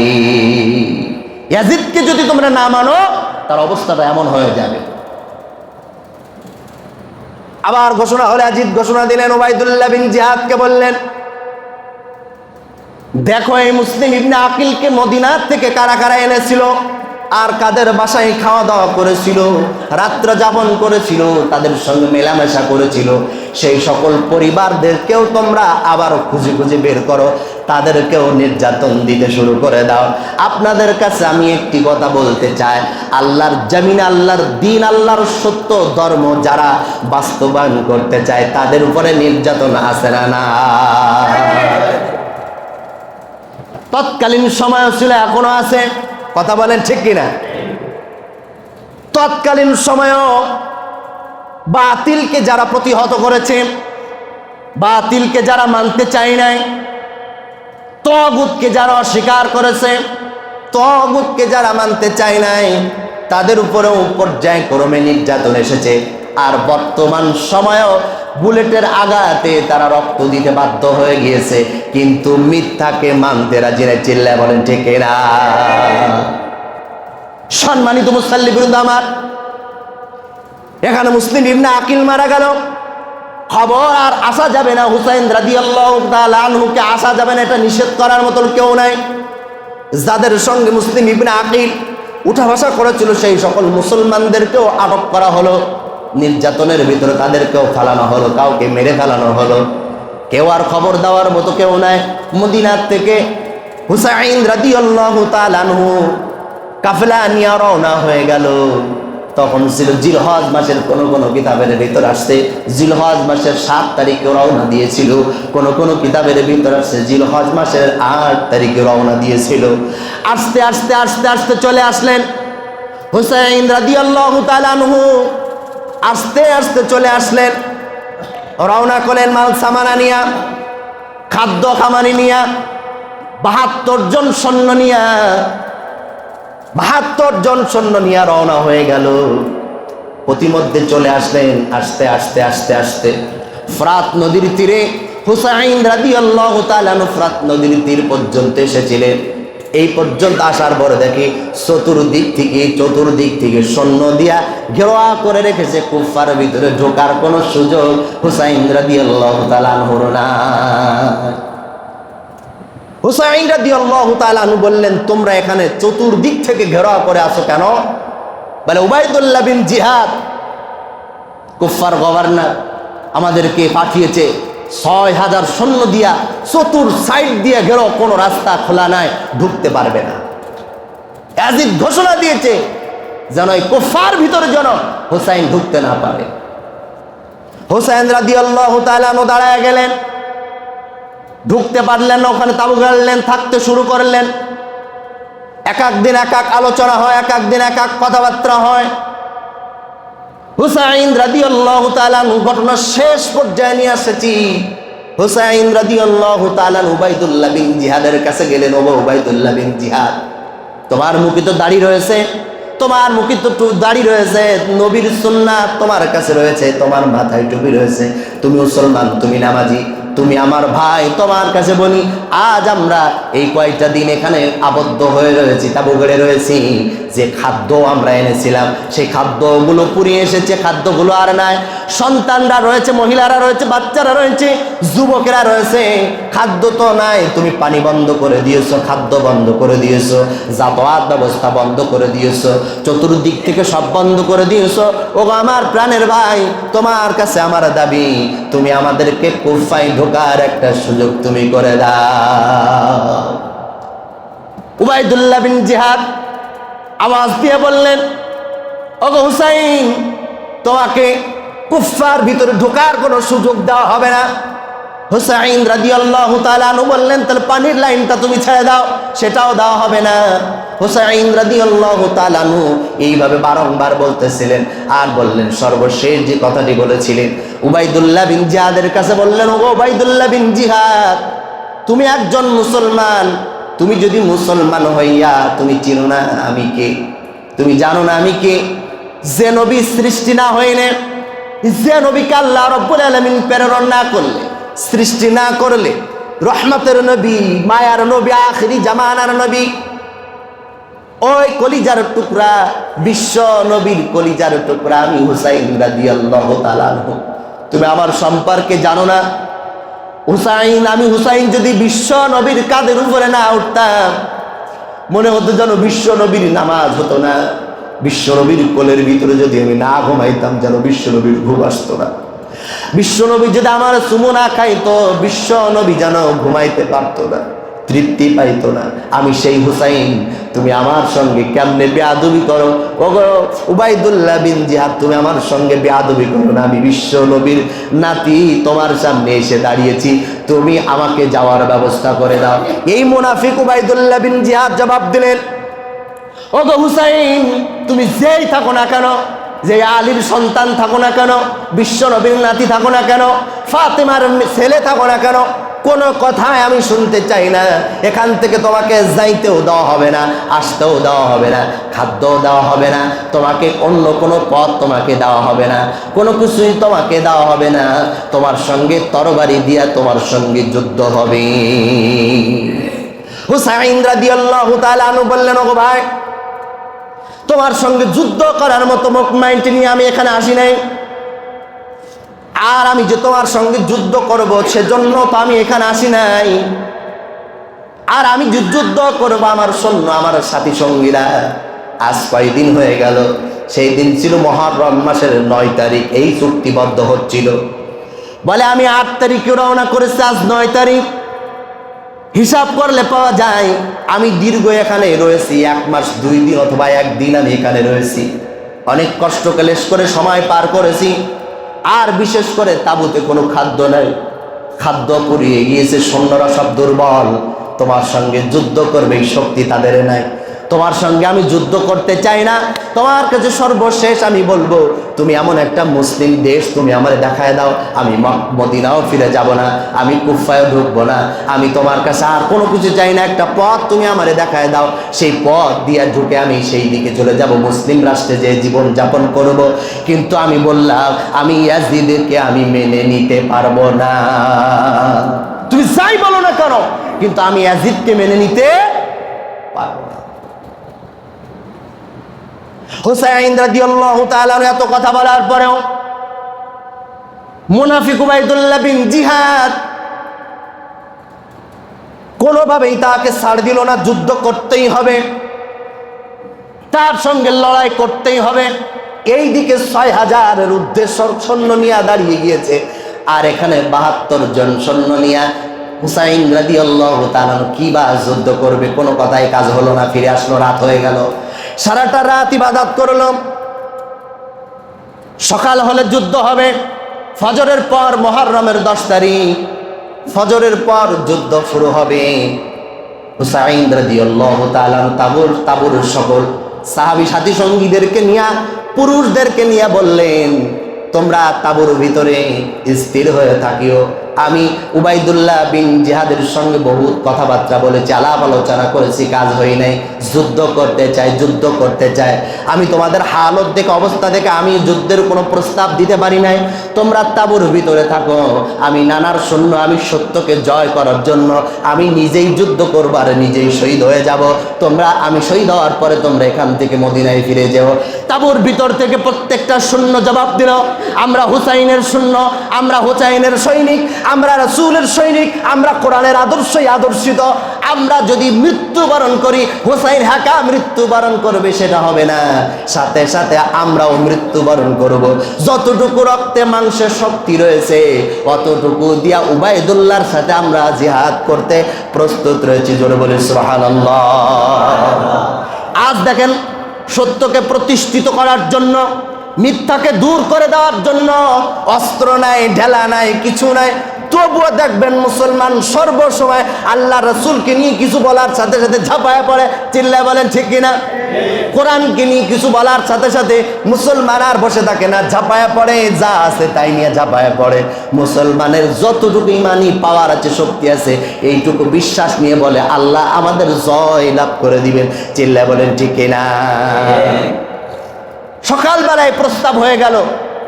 ইয়াজিদকে যদি তোমরা না মানো তার অবস্থাটা এমন হয়ে যাবে। আবার ঘোষণা হলে ইয়াজিদ ঘোষণা দিলেন, উবাইদুল্লাহ বিন জিহাদকে বললেন, দেখো এই মুসলিম ইবনে আকিলকে মদিনা থেকে কারা কারা এনেছিল আর কাদের বাসায় খাওয়া দাওয়া করেছিল, রাত্র যাপন করেছিল, তাদের সঙ্গে মেলামেশা করেছিল, সেই সকল পরিবারদেরকেও তোমরা আবার খুঁজে খুঁজে বের করো, তাদেরকেও নির্যাতন দিতে শুরু করে দাও। আপনাদের কাছে আমি একটি কথা বলতে চাই, আল্লাহর জমিন, আল্লাহর দিন, আল্লাহর সত্য ধর্ম যারা বাস্তবায়ন করতে চায় তাদের উপরে নির্যাতন আছে না না? তৎকালীন সময় ছিল, এখনো আছে, কথা বলেন ঠিক কিনা? তৎকালীন সময়ও বাতিলকে যারা প্রতিহত করেছে, বাতিলকে যারা মানতে চায় নাই, তাগুতকে যারা অস্বীকার করেছে, তাগুতকে যারা মানতে চায় নাই, তাদের উপরেও পর্যায়ক্রমে নির্যাতন এসেছে। আর বর্তমান সময়েও বুলেটের আঘাতে তারা রক্ত দিতে বাধ্য হয়ে গিয়েছে, কিন্তু মিথ্যাকে মানতে রাজি না। চিল্লায় বলেন ঠিক না? সম্মানিত মুসল্লি বিরুদ্ধ আমার, এখানে মুসলিম ইবনে আকিল মারা গেল, খবর আর আসা যাবে না, হুসাইন রাদিয়াল্লাহু তাআলা আনহুকে আসা যাবে না, এটা নিষেধ করার মতন কেউ নাই। যাদের সঙ্গে মুসলিম ইবনে আকিল উঠা বসা করেছিল সেই সকল মুসলমানদেরকেও আটক করা হলো, নির্যাতনের ভিতরে তাদেরকেও ফেলানো হলো, কাউকে মেরে ফেলানো হলো, কেউ আর খবর দেওয়ার মতো কেউ নাই। মদিনার থেকে হুসাইন রাদিয়াল্লাহু তাআলা আনহু কাফেলা নিয়ে রওনা হয়ে গেল। তখন ছিল জিলহজ মাসের, কোন কোন কিতাবের ভিতর আসছে জিলহজ মাসের 7 তারিখে রওনা দিয়েছিল, কোন কোন কিতাবের ভিতর আসছে জিলহজ মাসের 8 তারিখে রওনা দিয়েছিল। আস্তে আস্তে আস্তে আস্তে চলে আসলেন হুসাইন রাদিয়াল্লাহু তাআলা আনহু, আস্তে আস্তে চলে আসলেন, রওনা করলেন মাল সামানা নিয়া, খাদ্য খামানি নিয়া, 72 জন সৈন্য নিয়া, 72 জন সৈন্য নিয়ে রওনা হয়ে গেল। প্রতিমধ্যে চলে আসলেন আস্তে আস্তে আস্তে আস্তে ফরাত নদীর তীরে। হুসাইন রাদিয়াল্লাহু তাআলা ফরাত নদীর তীর পর্যন্ত এসেছিলেন। এই পর্যন্ত আসার পরে দেখি চতুর্দিক থেকে সৈন্য দিয়া ঘেরা করে রেখেছে, কুফার ভিতরে ঢোকার কোনো সুযোগ হুসাইন রাদিয়াল্লাহু তাআলা আনহুর না। হুসাইন রাদিয়াল্লাহু তাআলা আনহু বললেন, তোমরা এখানে চতুর্দিক থেকে ঘেরা করে আসো কেন? বলে উবাইদুল্লাহ বিন জিহাদ কুফার গভর্নর আমাদেরকে পাঠিয়েছে 6000 সৈন্য দিয়া, চতুর সাইড দিয়ে ঘেরো, কোনো রাস্তা খোলা নাই, ঢুকতে পারবে না। ইয়াজিদ ঘোষণা দিয়েছে যেন এই কুফার ভিতরে যেন হুসাইন ঢুকতে না পারে। হুসাইন রাদিয়াল্লাহু তাআলা আনহু দাঁড়ায় গেলেন, ঢুকতে পারলেন না, ওখানে তাবু গাড়লেন, থাকতে শুরু করলেন। এক এক দিন এক এক আলোচনা হয়, এক এক দিন এক এক কথাবার্তা হয়। হুসাইন রাদিয়াল্লাহু তাআলা ঘটনা শেষ পর্যায়ে নিয়ে এসেছি। হুসাইন রাদিয়াল্লাহু তাআলা উবাইদুল্লাহ বিন জিহাদের কাছে গেলেন। ও উবাইদুল্লাহ বিন জিহাদ, তোমার মুখে তো দাড়ি রয়েছে, তোমার মুখে তো দাড়ি রয়েছে, নবীর সুন্নাত তোমার কাছে রয়েছে, তোমার মাথায় টুপি রয়েছে, তুমি মুসলমান, তুমি নামাজি, তুমি আমার ভাই, তোমার কাছে বলি, আজ আমরা এই কয়েকটা দিন এখানে আবদ্ধ হয়ে রয়েছি, তাবু গড়ে রয়েছি, যে খাদ্য আমরা এনেছিলাম সেই খাদ্যগুলো পুড়িয়ে এসেছে, খাদ্যগুলো আর নাই। সন্তানরা রয়েছে, মহিলারা রয়েছে, বাচ্চারা রয়েছে, যুবকেরা রয়েছে, খাদ্য তো নাই। তুমি পানি বন্ধ করে দিয়েছো, খাদ্য বন্ধ করে দিয়েছো, যাতায়াত ব্যবস্থা বন্ধ করে দিয়েছো, চতুর্দিক থেকে সব বন্ধ করে দিয়েছো। ও আমার প্রাণের ভাই, তোমার কাছে আমার দাবি, তুমি আমাদেরকে কুফায় ঢোকার একটা সুযোগ তুমি করে দাও। উবাইদুল্লাহ বিন জিহাদ আওয়াজ দিয়ে বললেন, ওগো হুসাইন, তোমাকে কুফার ভিতরে ঢোকার কোনো সুযোগ দেওয়া হবে না। হুসাইন রাদিয়াল্লাহু তাআলা আনহু বললেন, তাহলে পানির লাইনটা তুমি ছেড়ে দাও, সেটাও দেওয়া হবে না। হুসাইন রাদিয়াল্লাহু তাআলা আনহু এইভাবে বারংবার বলতেছিলেন, আর বললেন, সর্বশেষ যে কথাটি বলেছিলেন উবাইদুল্লাহ বিন জিহাদের কাছে বললেন, ওগো উবাইদুল্লাহ বিন জিহাদ, তুমি একজন মুসলমান, তুমি যদি মুসলমান হইয়া তুমি চিনো না আমি কে, তুমি জানো না আমি কে, যে নবী সৃষ্টি না হইলে, যে নবীকে আল্লাহ রাব্বুল আলামিন প্রেরণ না করলে, সৃষ্টি না করলে, রহমতের নবী, মায়ার নবী, আখিরি জামানার নবী, ওই কলিজার টুকরা, বিশ্ব নবীর কলিজার টুকরা আমি হুসাইন রাদিয়াল্লাহু তাআলা আনহু, তুমি আমার সম্পর্কে জানো না? হুসাইন, আমি হুসাইন যদি বিশ্ব নবীর কাঁধের উপরে না উঠতাম, মনে হতো যেন বিশ্ব নবীর নামাজ হতো না, বিশ্ব নবীর কোলের ভিতরে যদি আমি না ঘুমাইতাম, যেন বিশ্ব নবীর ঘুম আসতো না, বিশ্ব নবী যদি আমার চুমু না খাইতো, বিশ্ব নবী যেন ঘুমাইতে পারতো না, তৃপ্তি পাইতো না। আমি সেই হুসাইন, তুমি আমার সঙ্গে কেমনে বেয়াদবি করো? ওগো উবাইদুল্লাহ বিন জিহাদ, তুমি আমার সঙ্গে বেয়াদবি করো না, আমি বিশ্ব নবীর নাতি, তোমার সামনে এসে দাঁড়িয়েছি, তুমি আমাকে যাওয়ার ব্যবস্থা করে দাও। এই মুনাফিক উবাইদুল্লাহ বিন জিহাদ জবাব দিলেন, ওগো হুসাইন, তুমি যেই থাকো না কেন, যে আলীর সন্তান থাকো না কেন, বিশ্ব নবীর নাতি থাকো না কেন, ফাতেমার ছেলে থাকো না কেন, কোনো কথাই আমি শুনতে চাই না। এখান থেকে তোমাকে যাইতেও দেওয়া হবে না, আসতেও দেওয়া হবে না, খাদ্যও দেওয়া হবে না, তোমাকে অন্য কোনো পথ তোমাকে দেওয়া হবে না, কোনো কিছুই তোমাকে দেওয়া হবে না। তোমার সঙ্গে তরবারি দিয়া তোমার সঙ্গে যুদ্ধ হবে। হুসাইন রাদিয়াল্লাহু তাআলা আনহু বললেন, ওগো ভাই, তোমার সঙ্গে যুদ্ধ করার মতো মাইন্ড নিয়ে আমি এখানে আসি নাই, আর আমি যে তোমার সঙ্গে যুদ্ধ করব সেজন্য তো আমি এখানে আসি নাই। আর আমি যে যুদ্ধ করবো আমার সৈন্য, আমার সাথী সঙ্গীরা, আজ কয়দিন হয়ে গেল, সেই দিন ছিল মুহররম মাসের 9 তারিখ, এই চুক্তিবদ্ধ হচ্ছিল। বলে আমি 8 তারিখে রওনা করেছি, আজ 9 তারিখ, হিসাব করলে পাওয়া যায় আমি দীর্ঘ এখানে রয়েছি 1 মাস 2 দিন অথবা 1 দিন আমি এখানে রয়েছি। অনেক কষ্ট ক্লেশ করে সময় পার করেছি। আর বিশেষ করে তাঁবুতে কোনো খাদ্য নাই, খাদ্য পুড়িয়ে গিয়েছে, সৈন্যরা সব দুর্বল, তোমার সঙ্গে যুদ্ধ করবে এই শক্তি তাদের নাই। তোমার সঙ্গে আমি যুদ্ধ করতে চাই না। তোমার কাছে সর্বশেষ আমি বলবো, তুমি এমন একটা মুসলিম দেশ তুমি আমারে দেখায় দাও, আমি মদিনাও ফিরে যাব না, আমি কুফায়ও ঢুকবো না, আমি তোমার কাছে আর কোনো কিছু চাই না, একটা পথ তুমি আমারে দেখায় দাও, সেই পথ দিয়ে ঢুকে আমি সেই দিকে চলে যাব, মুসলিম রাষ্ট্রে যে জীবন যাপন করব। কিন্তু আমি বললাম, আমি ইয়াজিদকে আমি মেনে নিতে পারবো না। তুমি যাই বলো না কেন, কিন্তু আমি ইয়াজিদকে মেনে নিতে পারবো না। হুসাইন রাদিয়াল্লাহু তাআলা এত কথা বলার পরেও মুনাফিক উবাইদুল্লাহ বিন জিহাদ কোনোভাবেই তাকে ছাড় দিল না, যুদ্ধ করতেই হবে, তার সঙ্গে লড়াই করতেই হবে। এই দিকে 6000-এর উদ্দেশ্য সৈন্য নিয়ে দাঁড়িয়ে গিয়েছে, আর এখানে 72 জন সৈন্য নিয়ে হুসাইন রাদিয়াল্লাহু তাআলা কি বা যুদ্ধ করবে? কোনো কথাই কাজ হলো না, ফিরে আসলো, রাত হয়ে গেল। সারাটা রাত ইবাদত করল, সকাল হলে যুদ্ধ হবে। ফজরের পর, মুহররমের 10 তারিখ, ফজরের পর যুদ্ধ শুরু হবে। হুসাইন রাদিয়াল্লাহু তাআলা তাবুর সকল সাহাবী সাথী সঙ্গীদেরকে নিয়ে, পুরুষদেরকে নিয়ে বললেন, তোমরা তাবুর ভিতরে স্থির হয়ে থাকিও, আমি উবাইদুল্লাহ বিন জিহাদের সঙ্গে বহুত কথাবার্তা বলেছি, আলাপ আলোচনা করেছি, কাজ হয় নাই। যুদ্ধ করতে চাই। আমি তোমাদের হালত দেখে, অবস্থা দেখে আমি যুদ্ধের কোনো প্রস্তাব দিতে পারি নাই। তোমরা তাঁবুর ভিতরে থাকো, আমি নানার সৈন্য, আমি সত্যকে জয় করার জন্য আমি নিজেই যুদ্ধ করবো আর নিজেই শহীদ হয়ে যাব। আমি শহীদ হওয়ার পরে তোমরা এখান থেকে মদিনায় ফিরে যেও। তাঁবুর ভিতর থেকে প্রত্যেকটা সৈন্য জবাব দিল, আমরা হুসাইনের সৈন্য, আমরা হুসাইনের সৈনিক, আমরা রাসূলের সৈনিক, আমরা কোরআনের আদর্শই আদর্শিত। আমরা যদি মৃত্যুবরণ করি, হুসাইন হাকা মৃত্যুবরণ করবে সেটা হবে না, সাথে সাথে আমরাও মৃত্যুবরণ করব। যতটুকু রক্তে মাংসে শক্তি রয়েছে অতটুকু দিয়া উবাইদুল্লাহর সাথে আমরা জিহাদ করতে প্রস্তুত রয়েছি। জোরে বলি সুবহানাল্লাহ। আজ দেখেন, সত্যকে প্রতিষ্ঠিত করার জন্য, মিথ্যাকে দূর করে দেওয়ার জন্য অস্ত্র নাই, ঢেলা নাই, কিছু নাই, তবুও দেখবেন মুসলমান সর্বসময় আল্লাহ রসুলকে নিয়ে কিছু বলার সাথে সাথে ঝাঁপায় পড়ে। চিল্লায় বলেন ঠিক কিনা? কোরআনকে নিয়ে কিছু বলার সাথে সাথে মুসলমান আর বসে থাকে না, ঝাঁপায় পড়ে, যা আছে তাই নিয়ে ঝাঁপায় পড়ে। মুসলমানের যতটুকু ইমানি পাওয়ার আছে, শক্তি আছে, এইটুকু বিশ্বাস নিয়ে বলে আল্লাহ আমাদের জয় লাভ করে দিবেন। চিল্লায় বলেন ঠিক কিনা? সকালবেলায় প্রস্তাব হয়ে গেল,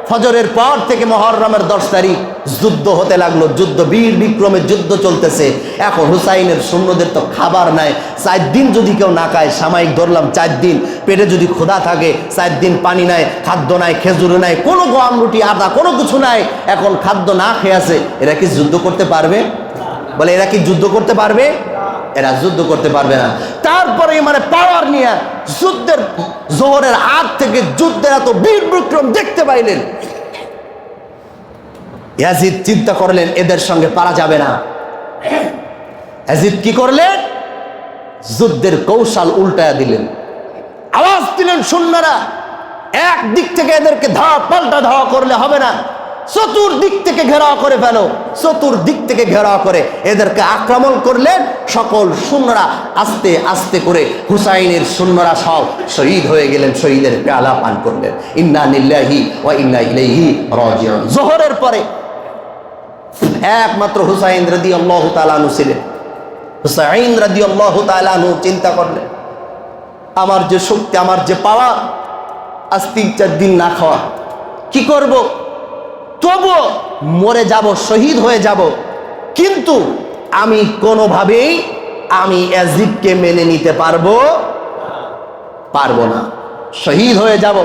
ফজরের পর থেকে মুহররমের 10 তারিখ যুদ্ধ হতে লাগলো। যুদ্ধ বীর বিক্রমের যুদ্ধ চলতেছে। এখন হুসাইনের সৈন্যদের তো খাবার নাই। 4 দিন যদি কেউ না খায়, সাময়িক ধরলাম 4 দিন, পেটে যদি ক্ষুধা থাকে, 4 দিন পানি নাই, খাদ্য নাই, খেজুর নাই, কোনো গম রুটি আটা কোনো কিছু নাই, এখন খাদ্য না খেয়ে আছে, এরা কি যুদ্ধ করতে পারবে? বলে এরা কি যুদ্ধ করতে পারবে? এরা যুদ্ধ করতে পারবে না। তারপরে মানে পাওয়ার নিয়ে যুদ্ধের জোহরের আগ থেকে যুদ্ধের এত বীর বিক্রম দেখতে পাইলেন। ইয়াজিদ চিন্তা করলেন এদের সঙ্গে পারা যাবে না। ইয়াজিদ কি করলেন? যুদ্ধের কৌশল উল্টায়া দিলেন, আওয়াজ দিলেন সৈন্যরা, এক দিক থেকে এদেরকে ধাওয়া পাল্টা ধাওয়া করলে হবে না, চতুর্দিক থেকে ঘেরাও করে ফেলো। চতুর্দিক থেকে ঘেরাও করে এদেরকে আক্রমণ করলেন। সকল সৈন্যরা আস্তে আস্তে করে, হুসাইনের সৈন্যরা সব শহীদ হয়ে গেলেন, শহীদের পেয়ালা পান করলেন। ইন্না লিল্লাহি ওয়া ইন্না ইলাইহি রাজিউন। যোহরের পরে একমাত্র হুসাইন রাদিয়াল্লাহু তাআলা আনহু ছিলেন। হুসাইন রাদিয়াল্লাহু তাআলা আনহু চিন্তা করলেন, আমার যে শক্তি, আমার যে পাওয়ার, আজ 3-4 দিন না খাওয়া, কি করব? তবুও মরে যাব, শহীদ হয়ে যাব, কিন্তু আমি কোনোভাবেই আমি ইয়াজিদকে মেনে নিতে পারবো না। শহীদ হয়ে যাব,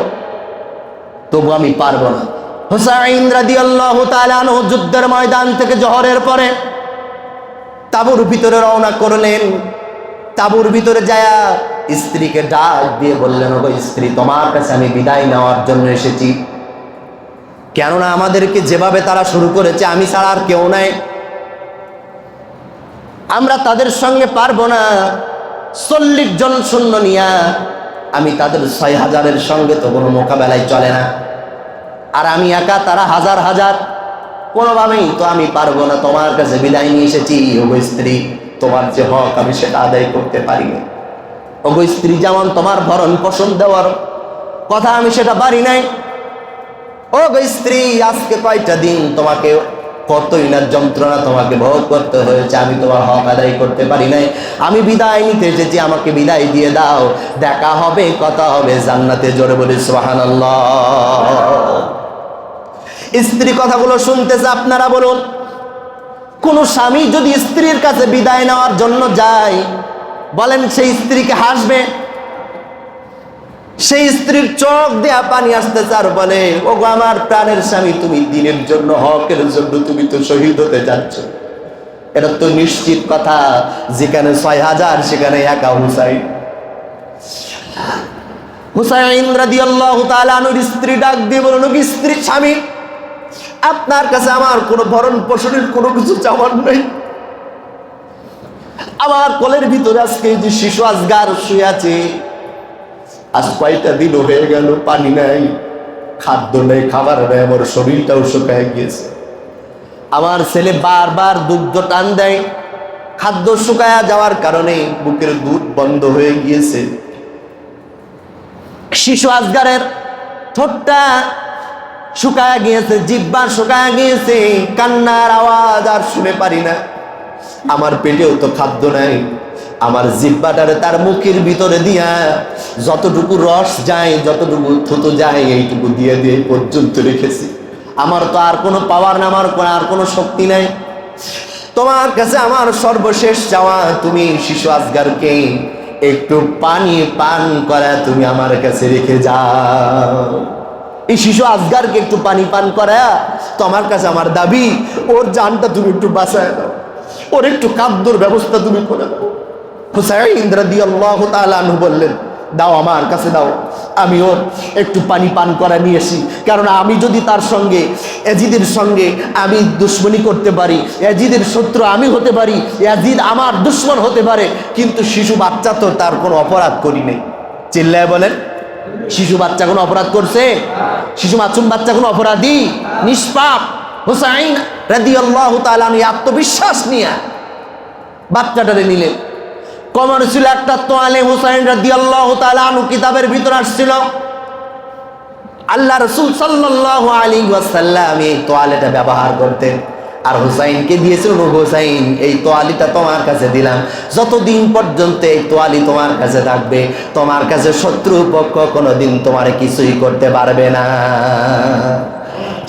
তবু আমি পারবো না। হুসাইন রাদিয়াল্লাহু তাআলা আনহু যুদ্ধের ময়দান থেকে জোহরের পরে তাঁবুর ভিতরে রওনা করলেন। তাঁবুর ভিতরে যায় স্ত্রীকে ডাক দিয়ে বললেন, ওগো স্ত্রী, তোমার কাছে আমি বিদায় নেওয়ার জন্য এসেছি। কেননা আমাদেরকে যেভাবে তারা শুরু করেছে, আমি ছাড়া আর কেউ নাই, আমরা তাদের সঙ্গে পারবো না। 40 জন সৈন্য নিয়া আমি তাদের 6000-এর সঙ্গে তো কোনো মোকাবেলায় চলে না, আর আমি একা, তারা হাজার হাজার, কোনোভাবেই তো আমি পারবো না। তোমার কাছে বিদায় নিয়ে এসেছি। ওগো স্ত্রী, তোমার যে হক আমি সেটা আদায় করতে পারি না। ওগো স্ত্রী, যেমন তোমার ভরণ পোষণ দেওয়ার কথা আমি সেটা পারি নাই। ও গো স্ত্রী, আজকে কয়টা দিন তোমাকে কতই না যন্ত্রণা তোমাকে ভোগ করতে হয়েছে, আমি তোমার হক আদায় করতে পারি নাই। আমি বিদায় নিতে এসেছি, আমাকে বিদায় দিয়ে দাও, দেখা হবে, কথা হবে জান্নাতে। জোরে বলি সুবহানাল্লাহ। স্ত্রী কথাগুলো শুনতেছে। আপনারা বলুন, কোন স্বামী যদি স্ত্রীর কাছে বিদায় নেওয়ার জন্য যায়, বলেন সেই স্ত্রীকে হাসবে? সেই স্ত্রীর চোখ দেয়া পানি আসতেছে আর বলে, ওগো আমার প্রাণের স্বামী, তুমি দিনের জন্য, হকের জন্য তুমি তো শহীদ হতে যাচ্ছ। এটা তো নিশ্চিত কথা, যেখানে 6000 সেখানে একা হুসাইন। হুসাইন রাদিয়াল্লাহু তাআলা আনহুর স্ত্রী ডাক দিয়ে বলল, কি স্ত্রী, স্বামী, আপনার কাছে আমার কোনো ভরণ পোষণের কোনো কিছু চাওয়ার নেই। আমার কোলের ভিতরে আজকে যে শিশু আসগার শুয়ে আছে, আজ কয়টা দিন হয়ে গেল, পানি নাই, খাদ্য নেই, খাবার নেই, আমার শরীরটাও শুকায় গিয়েছে। আমার ছেলে বারবার দুগ্ধ টান দেয়, খাদ্য শুকায়া যাওয়ার কারণে বুকের দুধ বন্ধ হয়ে গিয়েছে। শিশু আসগারের ঠোঁটটা শুকায় গিয়েছে, জিহ্বা শুকায় গিয়েছে, কান্নার আওয়াজ আর শুনে পারি না। আমার পেটেও তো খাদ্য নাই, আমার জিহ্বাটারে তার মুখের ভিতরে দিয়া যতটুকু রস যায়, যতটুকু থুতু যায়, এইটুকু দিয়ে দিয়ে পর্যন্ত রেখেছি। আমার তো আর কোনো পাওয়ার না, আমার আর কোনো শক্তি নাই। তোমার কাছে আমার সর্বশেষ চাওয়া, তুমি শিশু আসগারকে একটু পানি পান করা তুমি আমার কাছে রেখে যাও। এই শিশু আসগারকে একটু পানি পান করা তোমার কাছে আমার দাবি। ওর জানটা তুমি একটু বাঁচায় দাও, ওর একটু খাদ্যর ব্যবস্থা তুমি করে দাও। হুসাইন রাদিয়াল্লাহু তাআলা আনহু বললেন, দাও, আমার কাছে দাও, আমি ওর একটু পানি পান করা নিয়ে আসি। কারণ আমি যদি তার সঙ্গে, ইয়াজিদের সঙ্গে আমি দুশ্মনী করতে পারি, ইয়াজিদের শত্রু আমি হতে পারি, ইয়াজিদ আমার দুশ্মন হতে পারে, কিন্তু শিশু বাচ্চা তো তার কোনো অপরাধ করি নেই। চিল্লায় বলেন, শিশু বাচ্চা কোনো অপরাধ করছে? শিশু মাসুম বাচ্চা কোনো অপরাধী? নিষ্পাপ। হুসাইন রাদিয়াল্লাহু তাআলা আনহু আত্মবিশ্বাস নিয়ে বাচ্চাটারে নিলেন। কমর ছিল একটা তোয়ালে। হুসাইন রাদিয়াল্লাহু তাআলা আনহু কিতাবের ভিতর আসছিল, আল্লাহ রাসূল সাল্লাল্লাহু আলাইহি ওয়াসাল্লাম এই তোয়ালেটা ব্যবহার করতেন, আর হুসাইনকে দিয়েছিল। হুসাইন, এই তোয়ালিটা তোমার কাছে দিলাম, যতদিন পর্যন্ত এই তোয়ালি তোমার কাছে থাকবে, তোমার কাছে শত্রুপক্ষ কোনোদিন তোমার কিছুই করতে পারবে না।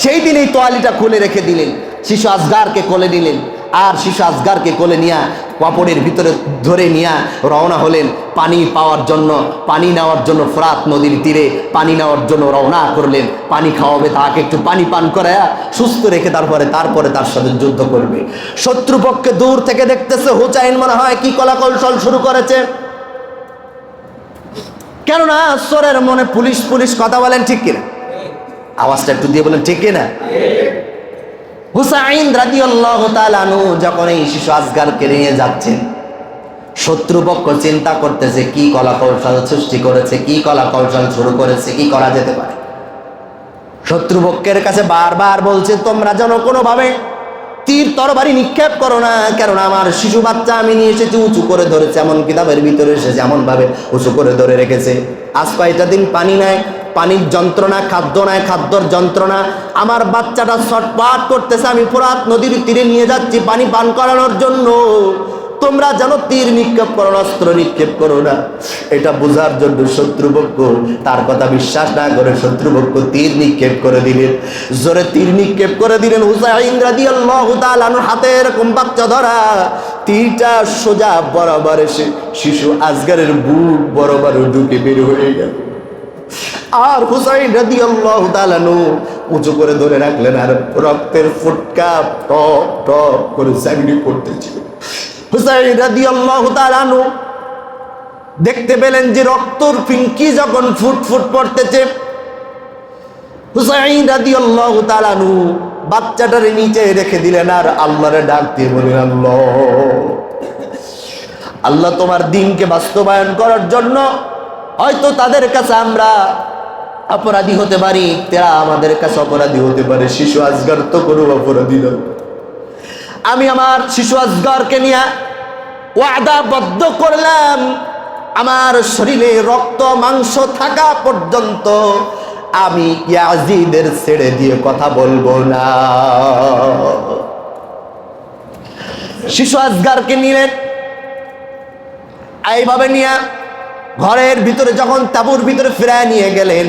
সেই দিন এই তোয়ালিটা খুলে রেখে দিলেন, শিশু আসগারকে কোলে নিলেন, আর শিশু আসগারকে কোলে নিয়ে কাপড়ের ভিতরে ধরে নিয়ে রওনা হলেন পানি পাওয়ার জন্য, পানি নেওয়ার জন্য। ফোরাত নদীর তীরে পানি নেওয়ার জন্য রওনা করলেন। পানি খাওয়াবে, তাকে একটু পানি পান করায়া সুস্থ রেখে তারপরে তার সাথে যুদ্ধ করবে। শত্রুপক্ষে দূর থেকে দেখতেছে হুসাইন মনে হয় কি কলা কৌশল শুরু করেছে, কেননা সরের মনে পুলিশ পুলিশ কথা বলেন, ঠিক কিনা? আওয়াজটা একটু দিয়ে বলেন, ঠিক কিনা? হুসাইন রাদিয়াল্লাহু তাআলা আনহু যখন এই শিশু আসগারকে নিয়ে যাচ্ছেন, শত্রুপক্ষ চিন্তা করতেছে কি কলা কৌশল সৃষ্টি করেছে, কি কলা কৌশল শুরু করেছে, কি করা যেতে পারে। শত্রুপক্ষের কাছে বারবার বলছে, তোমরা যেন কোনোভাবে তীর তরবারি নিক্ষেপ করো না, কেননা আমার শিশু বাচ্চা আমি নিয়ে এসেছি, উঁচু করে ধরেছে, এমন কিতাবের ভিতরে এসেছে, এমন ভাবে উঁচু করে ধরে রেখেছে। আজ কয়টা দিন পানি নাই, পানির যন্ত্রণা, খাদ্য নাই, খাদ্যর যন্ত্রণা, আমার বাচ্চাটা ছটফট করতেছে, আমি ফোরাত নদীর তীরে নিয়ে যাচ্ছি পানি পান করানোর জন্য, তোমরা যেন তীর নিক্ষেপ করো না, অস্ত্র নিক্ষেপ করো না। এটা বোঝার জন্য শত্রুপক্ষ তার কথা বিশ্বাস না করে শত্রুপক্ষ তীর নিক্ষেপ করে দিলেন, জোরে তীর নিক্ষেপ করে দিলেন। হুসাইন রাদিয়াল্লাহু তাআলা আনহুর হাতে এরকম বাচ্চা ধরা, তীরটা সোজা বরাবর এসে শিশু আসগারের বুক বরাবর ঢুকে বের হয়ে গেল। আর হুসাইন রাদিয়াল্লাহু তাআলা আনহু উঁচু করে ধরে রাখলেন, আর রক্তের ফুটকা টপ টপ করে জমিনে পড়তেছিল। হুসাইন রাদিয়াল্লাহু তাআলা আনহু দেখতে পেলেন যে রক্তর পিঙ্কি যখন ফুট ফুট পড়তেছে, হুসাইন রাদিয়াল্লাহু তাআলা আনহু বাচ্চাটারে নিচে রেখে দিলেন, আর আল্লাহরে ডাক দিয়ে বললেন, আল্লাহ, আল্লাহ তোমার দ্বীনকে বাস্তবায়ন করার জন্য হয়তো তাদের কাছে আমরা অপরাধী হতে পারি, তারা আমাদের কাছে অপরাধী হতে পারে, শিশু আসগার তো কোনো অপরাধী নয়। আমি আমার শিশু আসগারকে নিয়ে ওয়াদাবদ্ধ করলাম, আমার শরীরে রক্ত মাংস থাকা পর্যন্ত আমি ইয়াজিদের ছেড়ে দিয়ে কথা বলবো না। শিশু আসগারকে নিলেন, এইভাবে নিয়ে ঘরের ভিতরে যখন তাঁবুর ভিতরে ফিরায় নিয়ে গেলেন,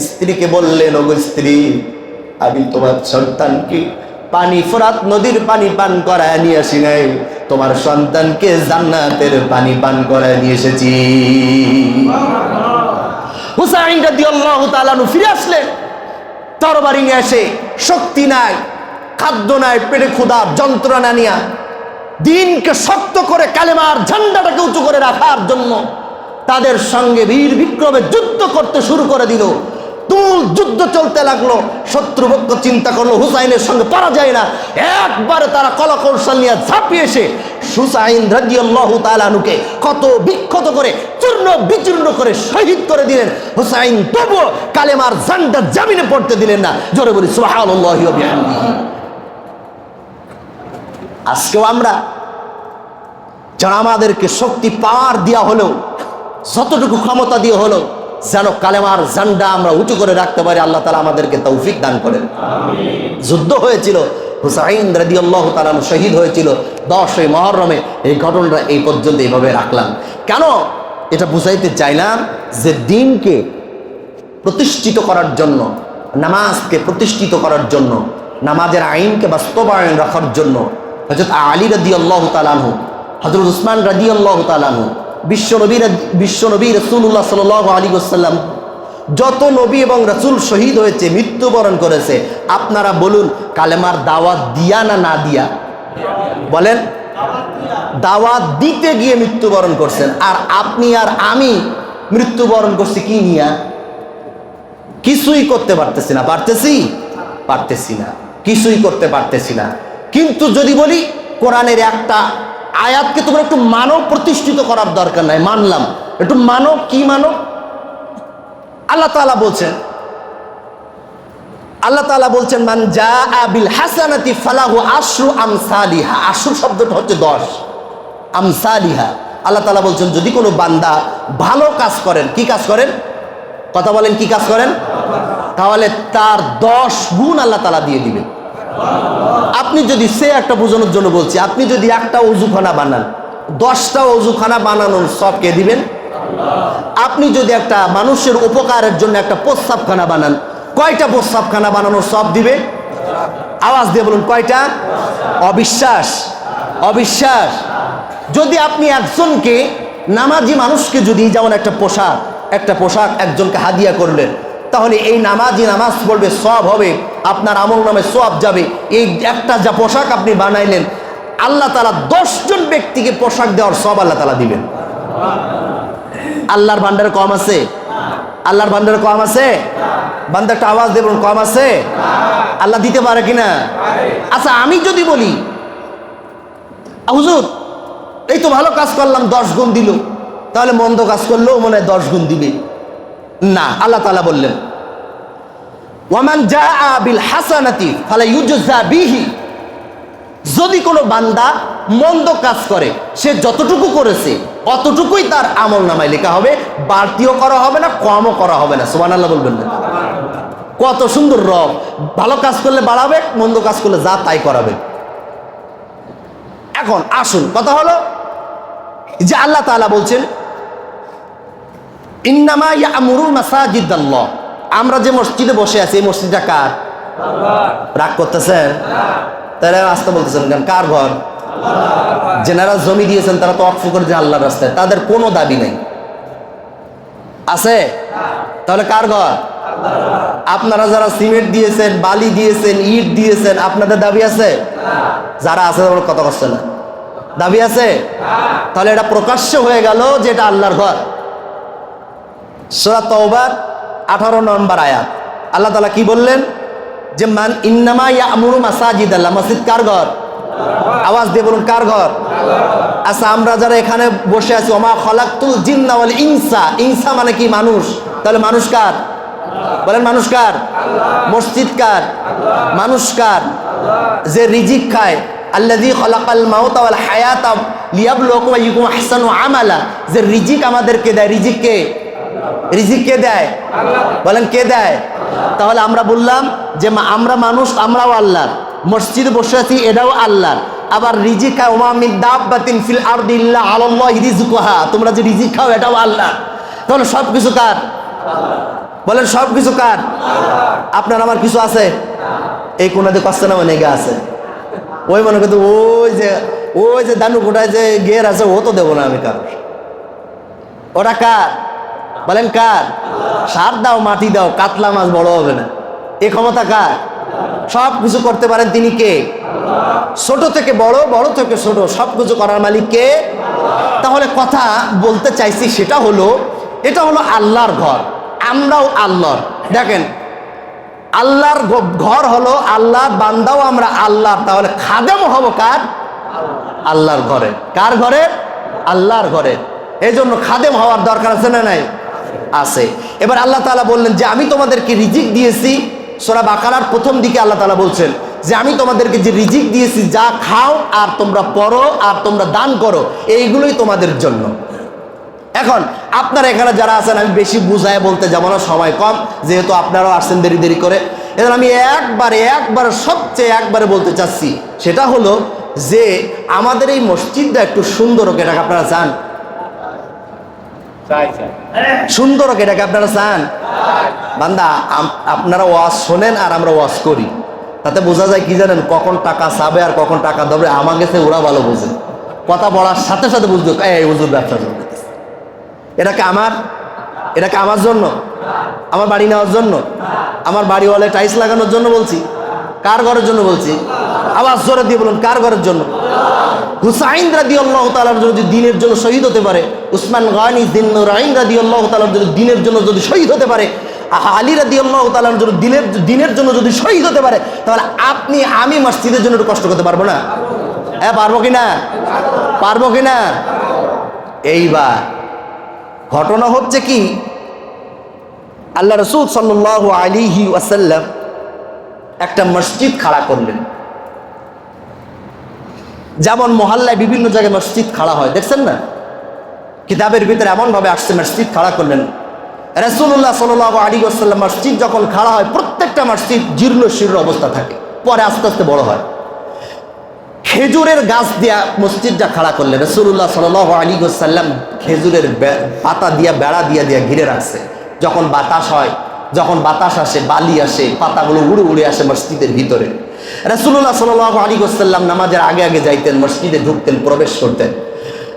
স্ত্রীকে বললেন, ওগো স্ত্রী, আমি তোমার সন্তানকে পানি, ফোরাত নদীর পানি পান করায় নিয়ে আসি নাই, তোমার সন্তানকে জান্নাতের পানি পান করায় নিয়ে এসেছি। হুসাইন রাদিয়াল্লাহু তাআলা আনহু ফিরে আসলেন, তরবারি নিয়ে এসে, শক্তি নাই, খাদ্য নাই, পেটে ক্ষুধার যন্ত্রণা নিয়ে দ্বীনকে শক্ত করে কালেমার ঝান্ডাটাকে উঁচু করে রাখার জন্য তাদের সঙ্গে বীর বিক্রমে যুদ্ধ করতে শুরু করে দিল। তুমুল যুদ্ধ চলতে লাগলো। শত্রুপক্ষ চিন্তা করলো হুসাইনের সঙ্গে পারা যায় না, একবারে তারা কলাকৌশল নিয়ে ঝাঁপিয়ে এসে হুসাইন রাদিয়াল্লাহু তাআলা আনহুকে কত বিক্ষত করে চূর্ণ বিচূর্ণ করে শহীদ করে দিলেন। হুসাইন তবুও কালেমার ঝান্ডা জমিনে পড়তে দিলেন না। জোরে বলি সুবহানাল্লাহি ওয়া বিহামদিহি। আজকেও আমরা যারা আমাদেরকে শক্তি পাওয়ার দেওয়া হলো, যতটুকু ক্ষমতা দিয়ে হলো, যেন কালেমার ঝান্ডা আমরা উঁচু করে রাখতে পারি। আল্লাহ তাআলা আমাদেরকে তৌফিক দান করেন। যুদ্ধ হয়েছিল, হুসাইন রাদিয়াল্লাহু তাআলা শহীদ হয়েছিল 10ই মুহররমে। এই ঘটনাটা এই পর্যন্ত এইভাবে রাখলাম কেন? এটা বুঝাইতে চাইলাম যে দিনকে প্রতিষ্ঠিত করার জন্য, নামাজকে প্রতিষ্ঠিত করার জন্য, নামাজের আইনকে বাস্তবায়ন রাখার জন্য হযরত আলী রাদিয়াল্লাহু তাআলা আনহু, হযরত উসমান রাদিয়াল্লাহু তাআলা আনহু, বিশ্বনবী রাসূলুল্লাহ সাল্লাল্লাহু আলাইহি ওয়াসাল্লাম, যত নবী এবং রাসূল শহীদ হয়েছে, মৃত্যুবরণ করেছে, আপনারা বলুন কালেমার দাওয়াত দিয়া না দিয়া? বলেন, দাওয়াত দিতে গিয়ে মৃত্যুবরণ করছেন। আর আপনি আর আমি মৃত্যুবরণ করছি কি নিয়া? কিছুই করতে পারতেছি না। পারতেছি না, কিছুই করতে পারতেছি না। কিন্তু যদি বলি কোরআনের একটা আয়াতকে তোমরা একটু মানো, প্রতিষ্ঠিত করার দরকার নাই, মানলাম, একটু মানো। কি মানো? আল্লাহ তাআলা বলছেন মান জাআ বিল হাসানাতি ফালাহু আশরু আমসালিহা। আশরু শব্দটা হচ্ছে 10, আমসালিহা। আল্লাহ তাআলা বলছেন যদি কোনো বান্দা ভালো কাজ করেন, কি কাজ করেন? কথা বলেন, কি কাজ করেন? তাহলে তার 10 গুণ আল্লাহ তাআলা দিয়ে দিবেন। আপনি যদি, সে একটা বোঝানোর জন্য বলছি, আপনি যদি একটা ওযুখানা বানান, 10টা ওযুখানা বানানোর সব কে দিবেন? আপনি যদি একটা মানুষের উপকারের জন্য একটা প্রস্রাবখানা বানান, কয়টা প্রস্রাবখানা বানানোর সব দিবে? আওয়াজ দিয়ে বলুন, কয়টা? অবিশ্বাস। যদি আপনি একজনকে, নামাজি মানুষকে যদি, যেমন একটা পোশাক একজনকে হাদিয়া করলেন, তাহলে এই নামাজি নামাজ পড়বে, সওয়াব হবে, আপনার আমল নামে সওয়াব যাবে। এই একটা যা পোশাক আপনি বানাইলেন, আল্লাহ তাআলা 10 জন ব্যক্তিকে পোশাক দেওয়ার সওয়াব আল্লাহ তাআলা দিবেন। আল্লাহর ভান্ডারে কম আছে? আল্লাহর ভান্ডারে কম আছে? বান্দা একটা আওয়াজ দেবেন, কম আছে? আল্লাহ দিতে পারে কিনা? আচ্ছা, আমি যদি বলি হুজুর এই তো ভালো কাজ করলাম 10 গুণ দিল, তাহলে মন্দ কাজ করলেও মনে হয় 10 গুণ দিবে না। আল্লাহ তাআলা বললেন ওয়ামান জাআ বিল হাসানাতি ফালা ইউজজা বিহি। যদি কোনো বান্দা মন্দ কাজ করে, সে যতটুকু করেছে অতটুকুই তার আমল নামায় লেখা হবে, বাড়তিও করা হবে না, কমও করা হবে না। সুবহানাল্লাহ বলবেন না? কত সুন্দর রব! ভালো কাজ করলে বাড়াবে, মন্দ কাজ করলে যা তাই করাবে। এখন আসুন, কথা হলো যে আল্লাহ তাআলা বলছেন ইন্নামা ইয়ামুরু মাসাজিদাল্লাহ। আমরা যে মসজিদে বসে আছি, এই মসজিদটা কার? রাগ করতেছেন? তারা আসতে বলতেছেন কেন? কার ঘর? যেনারা জমি দিয়েছেন তারা তো ওয়াকফ করেছেন আল্লাহর রাস্তায়, তাদের কোনো দাবি নেই, আছে? তাহলে কার ঘর? আপনারা যারা সিমেন্ট দিয়েছেন, বালি দিয়েছেন, ইট দিয়েছেন, আপনাদের দাবি আছে? যারা আছে তারা কথা করছে না, দাবি আছে? তাহলে এটা প্রকাশ্য হয়ে গেল যে এটা আল্লাহর ঘর। সূরা তাওবার 18 নম্বর আয়াত আল্লাহ তাআলা কি বললেন? যে মান ইন্নামা ইয়ামুরু মাসাজিদাল্লাহ। মসজিদ কার ঘর? আওয়াজ দিয়ে বলুন, কার ঘর? আচ্ছা, আমরা যারা এখানে বসে আছি, ওমা খালাকতুল জিন্না ওয়াল ইনসা, ইনসা মানে কি? মানুষ। তাহলে মানুষ কার? বলেন, মানুষ কার? মসজিদ কার? মানুষ কার? যে রিজিক খায়, আল্লাযী খালাকাল মাউতা ওয়াল হায়াতা লিয়াবলুয়াকুম আইয়ুকুম আহসানু আমালা। যে রিজিক আমাদেরকে দেয়, রিজিক কে দেয়? বলেন, কে দেয়? তাহলে আমরা বললাম যে আমরা মানুষ, আমরাও আল্লাহর। মসজিদে বসে আছি, এটাও আল্লাহর। আবার রিজিক খায়, ওমা মিন দাব্বাতিন ফিল আরদি ইল্লা আলাল্লাহি রিজকুহা। তোমরা যে রিজিক খাও এটাও আল্লাহর। তাহলে সব কিছু কার? বলেন, সব কিছু কার? আপনার আমার কিছু আছে? এই কোনাতে কষ্ট না মনে আছে, ওই মনে করতে ওই যে দানু কোটায় যে গের আছে, ও তো দেবো না আমি কার। ওটা কার? বলেন, কার? সার দাও, মাটি দাও, কাতলা মাছ বড় হবে না, এ ক্ষমতা কার? সব কিছু করতে পারেন তিনি কে? ছোট থেকে বড়, বড় থেকে ছোট, সব কিছু করার মালিক কে? তাহলে কথা বলতে চাইছি সেটা হলো, এটা হলো আল্লাহর ঘর, আমরাও আল্লাহর। দেখেন, আল্লাহর ঘর হলো আল্লাহর, বান্দাও আমরা আল্লাহর। তাহলে খাদেম হব কার? আল্লাহর ঘরে। কার ঘরে? আল্লাহর ঘরে। এই জন্য খাদেম হওয়ার দরকার আছে না নাই? আছে। এবার আল্লাহ তাআলা বললেন যে আমি তোমাদেরকে রিজিক দিয়েছি। সূরা বাকারার প্রথম দিকে আল্লাহ তাআলা বলছেন যে আমি তোমাদেরকে যে রিজিক দিয়েছি, যা খাও আর তোমরা পড়ো আর তোমরা দান করো, এইগুলোই তোমাদের জন্য। এখন আপনারা এখানে যারা আছেন, আমি বেশি বুঝায় বলতে যাবো না, সময় কম, যেহেতু আপনারাও আসছেন দেরি দেরি করে। এখন আমি একবারে সবচেয়ে একবারে বলতে চাচ্ছি, সেটা হলো যে আমাদের এই মসজিদটা একটু সুন্দর হোক, এটাকে আপনারা চান? সুন্দর হোক, এটাকে আপনারা চান? বান্দা, আপনারা ওয়াজ শোনেন আর আমরা ওয়াজ করি, তাতে বোঝা যায় কি জানেন, কখন টাকা চাবে আর কখন টাকা দেবে আমার কাছে ওরা ভালো বোঝে। কথা বলার সাথে সাথে বুঝলো এই হুজুর ব্যবসা চলতেছে। এটাকে আমার জন্য, আমার বাড়ি নেওয়ার জন্য, আমার বাড়ি ওয়ালে টাইলস লাগানোর জন্য বলছি? কার ঘরের জন্য বলছি? আবার জোরে দিয়ে বলুন, কার ঘরের জন্য? হুসাইন রাদিয়াল্লাহু তাআলার জন্য যদি দিনের জন্য শহীদ হতে পারে, উসমান গানী যিন্নুরাইন রাদিয়াল্লাহু তাআলার জন্য দিনের জন্য যদি শহীদ হতে পারে, আলী রাদিয়াল্লাহু তাআলার জন্য দিনের জন্য যদি শহীদ হতে পারে, তাহলে আপনি আমি মসজিদের জন্য একটু কষ্ট করতে পারবো না? হ্যাঁ, পারবো কিনা? এইবার ঘটনা হচ্ছে কি, আল্লাহ রাসূল সাল্লাল্লাহু আলাইহি ওয়াসাল্লাম একটা মসজিদ খাড়া করলেন। যেমন মহল্লায় বিভিন্ন জায়গায় মসজিদ খাড়া হয়, দেখছেন না? কিতাবের ভিতরে এমন ভাবে আসছে, মসজিদ খাড়া করলেন রাসূলুল্লাহ সাল্লাল্লাহু আলাইহি ওয়াসাল্লাম। মসজিদ যখন খাড়া হয়, প্রত্যেকটা মসজিদ জীর্ণ শীর্ণ অবস্থা থাকে, পরে আস্তে আস্তে বড় হয়। খেজুরের গাছ দিয়া মসজিদটা খাড়া করলেন রাসূলুল্লাহ সাল্লাল্লাহু আলাইহি ওয়াসাল্লাম। খেজুরের পাতা দিয়া বেড়া দিয়া ঘিরে রাখছে। যখন বাতাস হয়, যখন বাতাস আসে, বালি আসে, পাতাগুলো উড়ে উড়ে আসে মসজিদের ভিতরে। রাসূলুল্লাহ সাল্লাল্লাহু আলাইহি ওয়াসাল্লাম নামাজের আগে আগে যাইতেন, মসজিদে ঢুকতেন, প্রবেশ করতেন।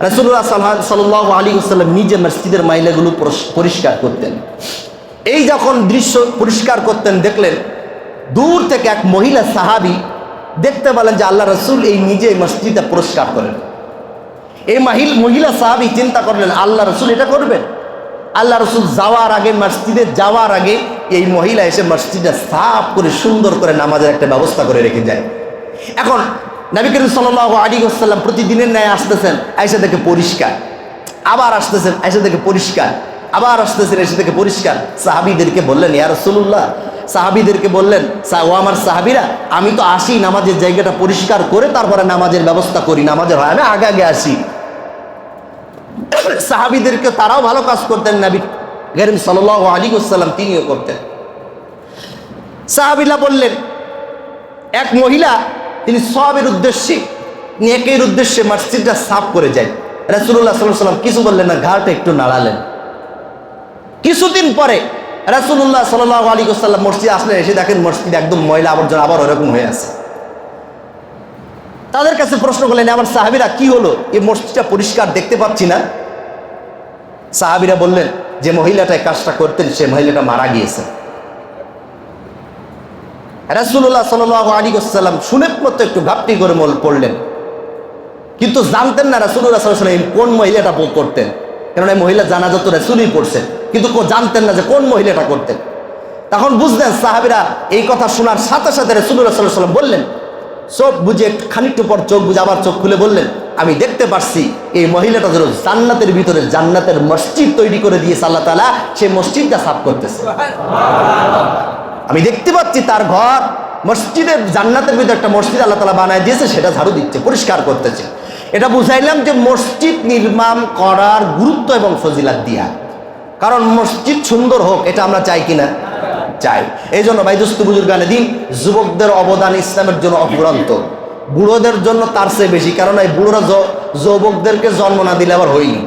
রাসূলুল্লাহ সাল্লাল্লাহু আলাইহি ওয়াসাল্লাম নিজে মসজিদের মাইলাগুলো পরিষ্কার করতেন। এই যখন দৃশ্য পরিষ্কার করতেন, দেখলেন দূর থেকে এক মহিলা সাহাবী দেখতে পেলেন যে আল্লাহ রাসূল এই নিজে মসজিদটা পরিষ্কার করেন। এই মহিলা সাহাবী চিন্তা করলেন, আল্লাহ রাসূল এটা করবেন? আল্লাহ রাসূল যাওয়ার আগে, মসজিদে যাওয়ার আগে এই মহিলা এসে মসজিদটা সাফ করে সুন্দর করে নামাজের একটা ব্যবস্থা করে রেখে যায়। এখন নবী করিম সাল্লাল্লাহু আলাইহি ওয়াসাল্লাম প্রতিদিনের ন্যায় আসতেছেন, আয়েশা দেখে পরিষ্কার, আবার আসতেছেন, আয়েশা দেখে পরিষ্কার, আবার আসতেছেন, এসে দেখে পরিষ্কার। সাহাবীদেরকে বললেন, ইয়া রাসূলুল্লাহ, সাহাবীদেরকে বললেন, ও আমার সাহাবীরা, আমি তো আসি নামাজের জায়গাটা পরিষ্কার করে তারপরে নামাজের ব্যবস্থা করি, নামাজের হয় আমি আগে আগে আসি। সাহাবীদেরকে তারাও ভালো কাজ করতেন, নবী করিম সাল্লাল্লাহু আলাইহি ওয়াসাল্লাম তিনিও করতেন। সাহাবীরা বললেন, এক মহিলা তিনি সওয়াবের উদ্দেশ্যে, নেকের উদ্দেশ্যে মসজিদটা সাফ করে যায়। রাসূলুল্লাহ সাল্লাল্লাহু আলাইহি ওয়াসাল্লাম কিছু বললেন না, ঘাড়টা একটু নাড়ালেন। কিছুদিন পরে রাসূলুল্লাহ সাল্লাল্লাহু আলাইহি ওয়াসাল্লাম মসজিদে আসলেন, এসে দেখেন মসজিদ একদম ময়লা আবর্জনা আবার ওরকম হয়ে আছে। তাদের কাছে প্রশ্ন করলেন, আমার সাহাবীরা কি হলো, এই মসজিদটা পরিষ্কার দেখতে পাচ্ছি না? সাহাবীরা বললেন, যে মহিলাটা এই কাজটা করতেন সে মহিলাটা মারা গিয়েছে। রাসূলুল্লাহ সাল্লাল্লাহু আলাইহি ওয়াসাল্লাম শুনে মতো একটু ঘাপটি করে পড়লেন, কিন্তু জানতেন না রাসূলুল্লাহ সাল্লাল্লাহু আলাইহি ওয়াসাল্লাম কোন মহিলাটা করতেন। কারণ এই মহিলা জানাজা তো রাসূলই পড়ছেন, কিন্তু জানতেন না যে কোন মহিলাটা করতেন। তখন বুঝলেন সাহাবীরা এই কথা শোনার সাথে সাথে রাসূলুল্লাহ সাল্লাল্লাহু আলাইহি ওয়াসাল্লাম বললেন, চোখ বুঝে খানিকটু পর চোখ বুঝে আবার চোখ খুলে বললেন, আমি দেখতে পারছি এই মহিলাটা যেন জান্নাতের ভিতরে জান্নাতের মসজিদ তৈরি করে দিয়েছে আল্লাহ তাআলা, সেই মসজিদটা সাফ করতেছে। আমি দেখতে পাচ্ছি তার ঘর মসজিদের, জান্নাতের ভিতরে একটা মসজিদ আল্লাহ তাআলা বানায় দিয়েছে, সেটা ঝাড়ু দিচ্ছে, পরিষ্কার করতেছে। এটা বুঝাইলাম যে মসজিদ নির্মাণ করার গুরুত্ব এবং ফজিলাত দিয়া, কারণ মসজিদ সুন্দর হোক এটা আমরা চাই কিনা? চাই। এই জন্য ভাই দোস্ত বুজুর্গানে দিন, যুবকদের অবদান ইসলামের জন্য অফুরন্ত, বুড়োদের জন্য তার চেয়ে বেশি। কারণ এই বুড়োরা যুবকদেরকে জন্ম না দিলে আবার হয়নি।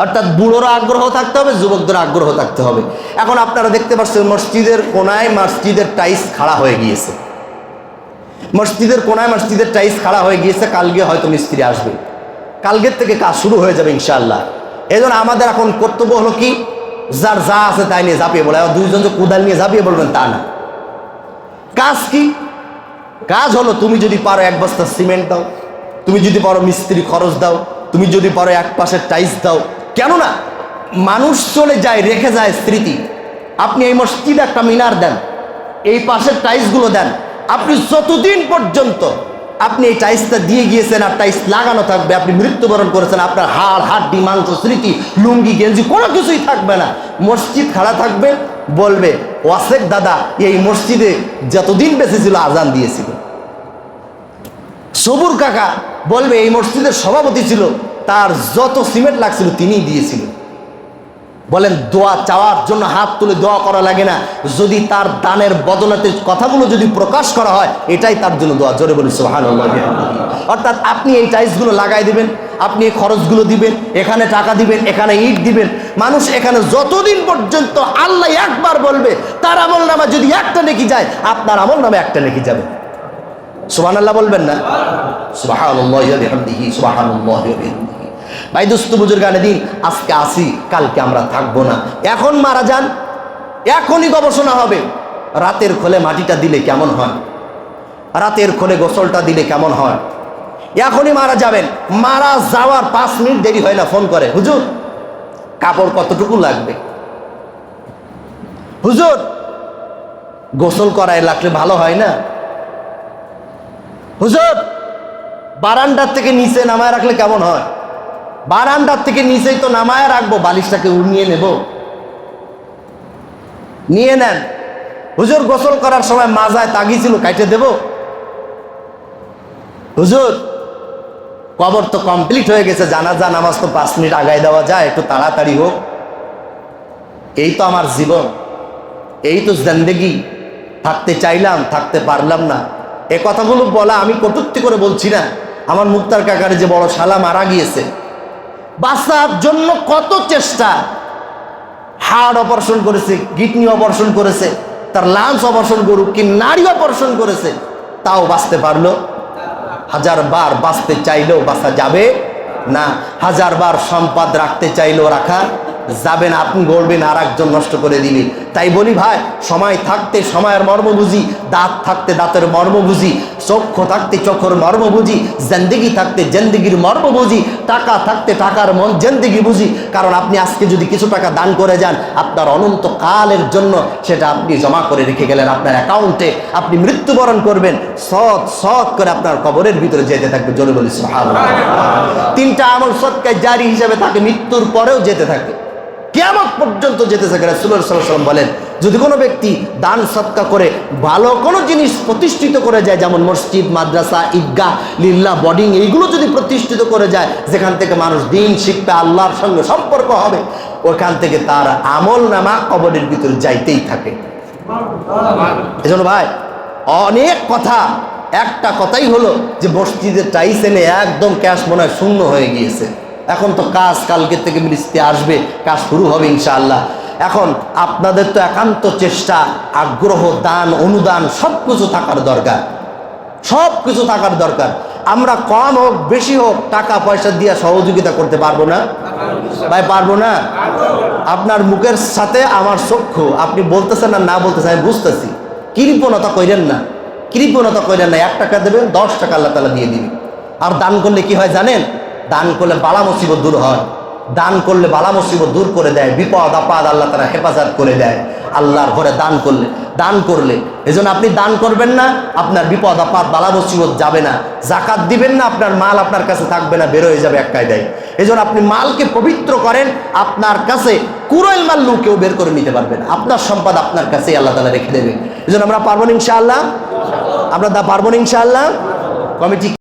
অর্থাৎ বুড়োরা আগ্রহ থাকতে হবে, যুবকদের আগ্রহ থাকতে হবে। এখন আপনারা দেখতে পাচ্ছেন মসজিদের কোনায় মসজিদের টাইলস খাড়া হয়ে গিয়েছে, মসজিদের কোনায় মসজিদের টাইলস খাড়া হয়ে গিয়েছে। কালকে হয়তো মিস্ত্রি আসবে, কালকের থেকে কাজ শুরু হয়ে যাবে ইনশাআল্লাহ। এই জন্য আমাদের এখন কর্তব্য হলো কি, যার যা আছে তাই নিয়ে ঝাঁপিয়ে বলে, দুইজন যে কোদাল নিয়ে ঝাঁপিয়ে বলবেন তা না। কাজ কি? কাজ হলো তুমি যদি পারো এক বস্তা সিমেন্ট দাও, তুমি যদি পারো মিস্ত্রি খরচ দাও, তুমি যদি পারো এক পাশের টাইলস দাও। কেননা মানুষ চলে যায়, রেখে যায় স্মৃতি। আপনি এই মসজিদে একটা মিনার দেন, এই পাশের টাইলসগুলো দেন, আপনি যতদিন পর্যন্ত আপনি এই টাইলসটা দিয়ে গিয়েছেন আর টাইলস লাগানো থাকবে, আপনি মৃত্যুবরণ করেছেন, আপনার হাড় হাড্ডি মাংস স্মৃতি লুঙ্গি গেঞ্জি কোনো কিছুই থাকবে না। মসজিদ খাড়া থাকবে, বলবে ওয়াসেক দাদা এই মসজিদে যতদিন বেঁচে ছিল আজান দিয়েছিল। সবুর কাকা বলবে এই মসজিদের সভাপতি ছিল, তার যত সিমেন্ট লাগছিল তিনিই দিয়েছিলেন। বলেন দোয়া চাওয়ার জন্য হাত তুলে দোয়া করা লাগে না, যদি তার দানের বদলাতে কথাগুলো যদি প্রকাশ করা হয় এটাই তার জন্য দোয়া। জোরে বলি সুবহানাল্লাহ। অর্থাৎ আপনি এই টাইলসগুলো লাগাই দিবেন, আপনি এই খরচগুলো দিবেন, এখানে টাকা দিবেন, এখানে ইট দিবেন, মানুষ এখানে যতদিন পর্যন্ত আল্লাহ একবার বলবে তার আমল নামা যদি একটা নেকি যায়, আপনার আমল নামে একটা নেকি যাবে। সুবহানাল্লাহ বলবেন না? সুবহানাল্লাহি ওয়া বিহামদিহি সুবহানাল্লাহি ওয়া বিহামদিহি। ভাই দোস্ত বুজুর্গানে দিন, আজকে আসি কালকে আমরা থাকবো না। এখন মারা যান, এখনই গবেষণা হবে রাতের খোলে মাটিটা দিলে কেমন হয়, রাতের খোলে গোসলটা দিলে কেমন হয়। এখনই মারা যাবেন, মারা যাওয়ার 5 মিনিট দেরি হয় না, ফোন করে হুজুর কাপড় কতটুকু লাগবে, হুজুর গোসল করায় লাগলে ভালো হয় না, হুজুর বারান্দার থেকে নিচে নামায় রাখলে কেমন হয়, বারান্দার থেকে নিচেই তো নামায় রাখবো, বালিশটাকে উড়িয়ে নেব। নিয়ে নেন। হুজুর গোসল করার সময় মাজায় তাগি ছিল, কাটে দেব। হুজুর কবর তো কমপ্লিট হয়ে গেছে, জানাজা নামাজ তো 5 মিনিট আগায় দেওয়া যায়, একটু তাড়াতাড়ি হোক। এই তো আমার জীবন, এই তো জিন্দেগি, থাকতে চাইলাম থাকতে পারলাম না। এ কথাগুলো বলা আমি কটূক্তি করে বলছি না। আমার মুক্তার কাকার যে বড় শালা মারা গিয়েছে, বাঁচার জন্য কত চেষ্টা, হার্ট অপারেশন করেছে, কিডনি অপারেশন করেছে, তার লাংস অপারেশন করুক কি নারী অপারেশন করেছে, তাও বাঁচতে পারলো? 1000 বার বাঁচতে চাইলেও বাঁচা যাবে না। 1000 বার সম্পদ রাখতে চাইলেও রাখা যাবে না। আপনি গড়বেন আর একজন নষ্ট করে দিবে। তাই বলি ভাই, সময় থাকতে সময়ের মর্ম বুঝি, দাঁত থাকতে দাঁতের মর্ম বুঝি, চক্ষু থাকতে চক্ষুর মর্ম বুঝি, জিন্দেগি থাকতে জিন্দেগির মর্ম বুঝি, টাকা থাকতে টাকার মন জিন্দেগি বুঝি। কারণ আপনি আজকে যদি কিছু টাকা দান করে যান, আপনার অনন্ত কালের জন্য সেটা আপনি জমা করে রেখে গেলেন আপনার অ্যাকাউন্টে। আপনি মৃত্যুবরণ করবেন, সৎ সৎ করে আপনার কবরের ভিতরে যেতে থাকবে। জোরে বলি সুবহানাল্লাহ। 3টা আমল সদকায়ে জারি হিসেবে তাকে মৃত্যুর পরেও যেতে থাকে, কিয়ামত পর্যন্ত যেতে থাকে। রাসূলুল্লাহ সাল্লাল্লাহু আলাইহি ওয়াসাল্লাম বলেন, যদি কোনো ব্যক্তি দান সদকা করে ভালো কোনো জিনিস প্রতিষ্ঠিত করে যায়, যেমন মসজিদ, মাদ্রাসা, ঈদগাহ, লিল্লাহ, বোর্ডিং, এইগুলো যদি প্রতিষ্ঠিত করে যায়, যেখান থেকে মানুষ দিন শিখবে, আল্লাহর সঙ্গে সম্পর্ক হবে, ওখান থেকে তার আমল নামা কবরের ভিতরে যাইতেই থাকে। এজন্য ভাই অনেক কথা, একটা কথাই হলো যে মসজিদের টাইস এনে একদম ক্যাশ মনে হয় শূন্য হয়ে গিয়েছে। এখন তো কাজ কালকে থেকে মিস্ত্রি আসবে, কাজ শুরু হবে ইনশাআল্লাহ। এখন আপনাদের তো একান্ত চেষ্টা, আগ্রহ, দান, অনুদান সব কিছু থাকার দরকার, সব কিছু থাকার দরকার। আমরা কম হোক বেশি হোক টাকা পয়সা দিয়ে সহযোগিতা করতে পারবো না ভাই? পারবো না? আপনার মুখের সাথে আমার চক্ষু, আপনি বলতেছেন আর না বলতেছেন আমি বুঝতেছি। কৃপণতা করেন না, কৃপণতা করেন না। 1 টাকা দেবেন, 10 টাকা আল্লাহ তাআলা দিয়ে দিবেন। আর দান করলে কি হয় জানেন? দান করলে বালা মুসিবত দূর হয়। দান করলে বালা মুসিবত দূর করে দেয়, বিপদ আপদ আল্লাহ তাআলা হেফাজত করে দেয় আল্লাহর ঘরে দান করলে। দান করলে এজন্য আপনি দান করবেন না, আপনার বিপদ আপদ বালা মুসিবত যাবে না। যাকাত দিবেন না, আপনার মাল আপনার কাছে থাকবে না, বের হয়ে যাবে এক কায়দায়। এজন্য আপনি মালকে পবিত্র করেন, আপনার কাছে কুরাইল মাল কেউ বের করে নিতে পারবেন। আপনার সম্পদ আপনার কাছেই আল্লাহ তাআলা রেখে দেবে। এজন্য আমরা পারবো না ইনশাআল্লাহ, আমরা পারবো না ইনশাআল্লাহ। কমিটি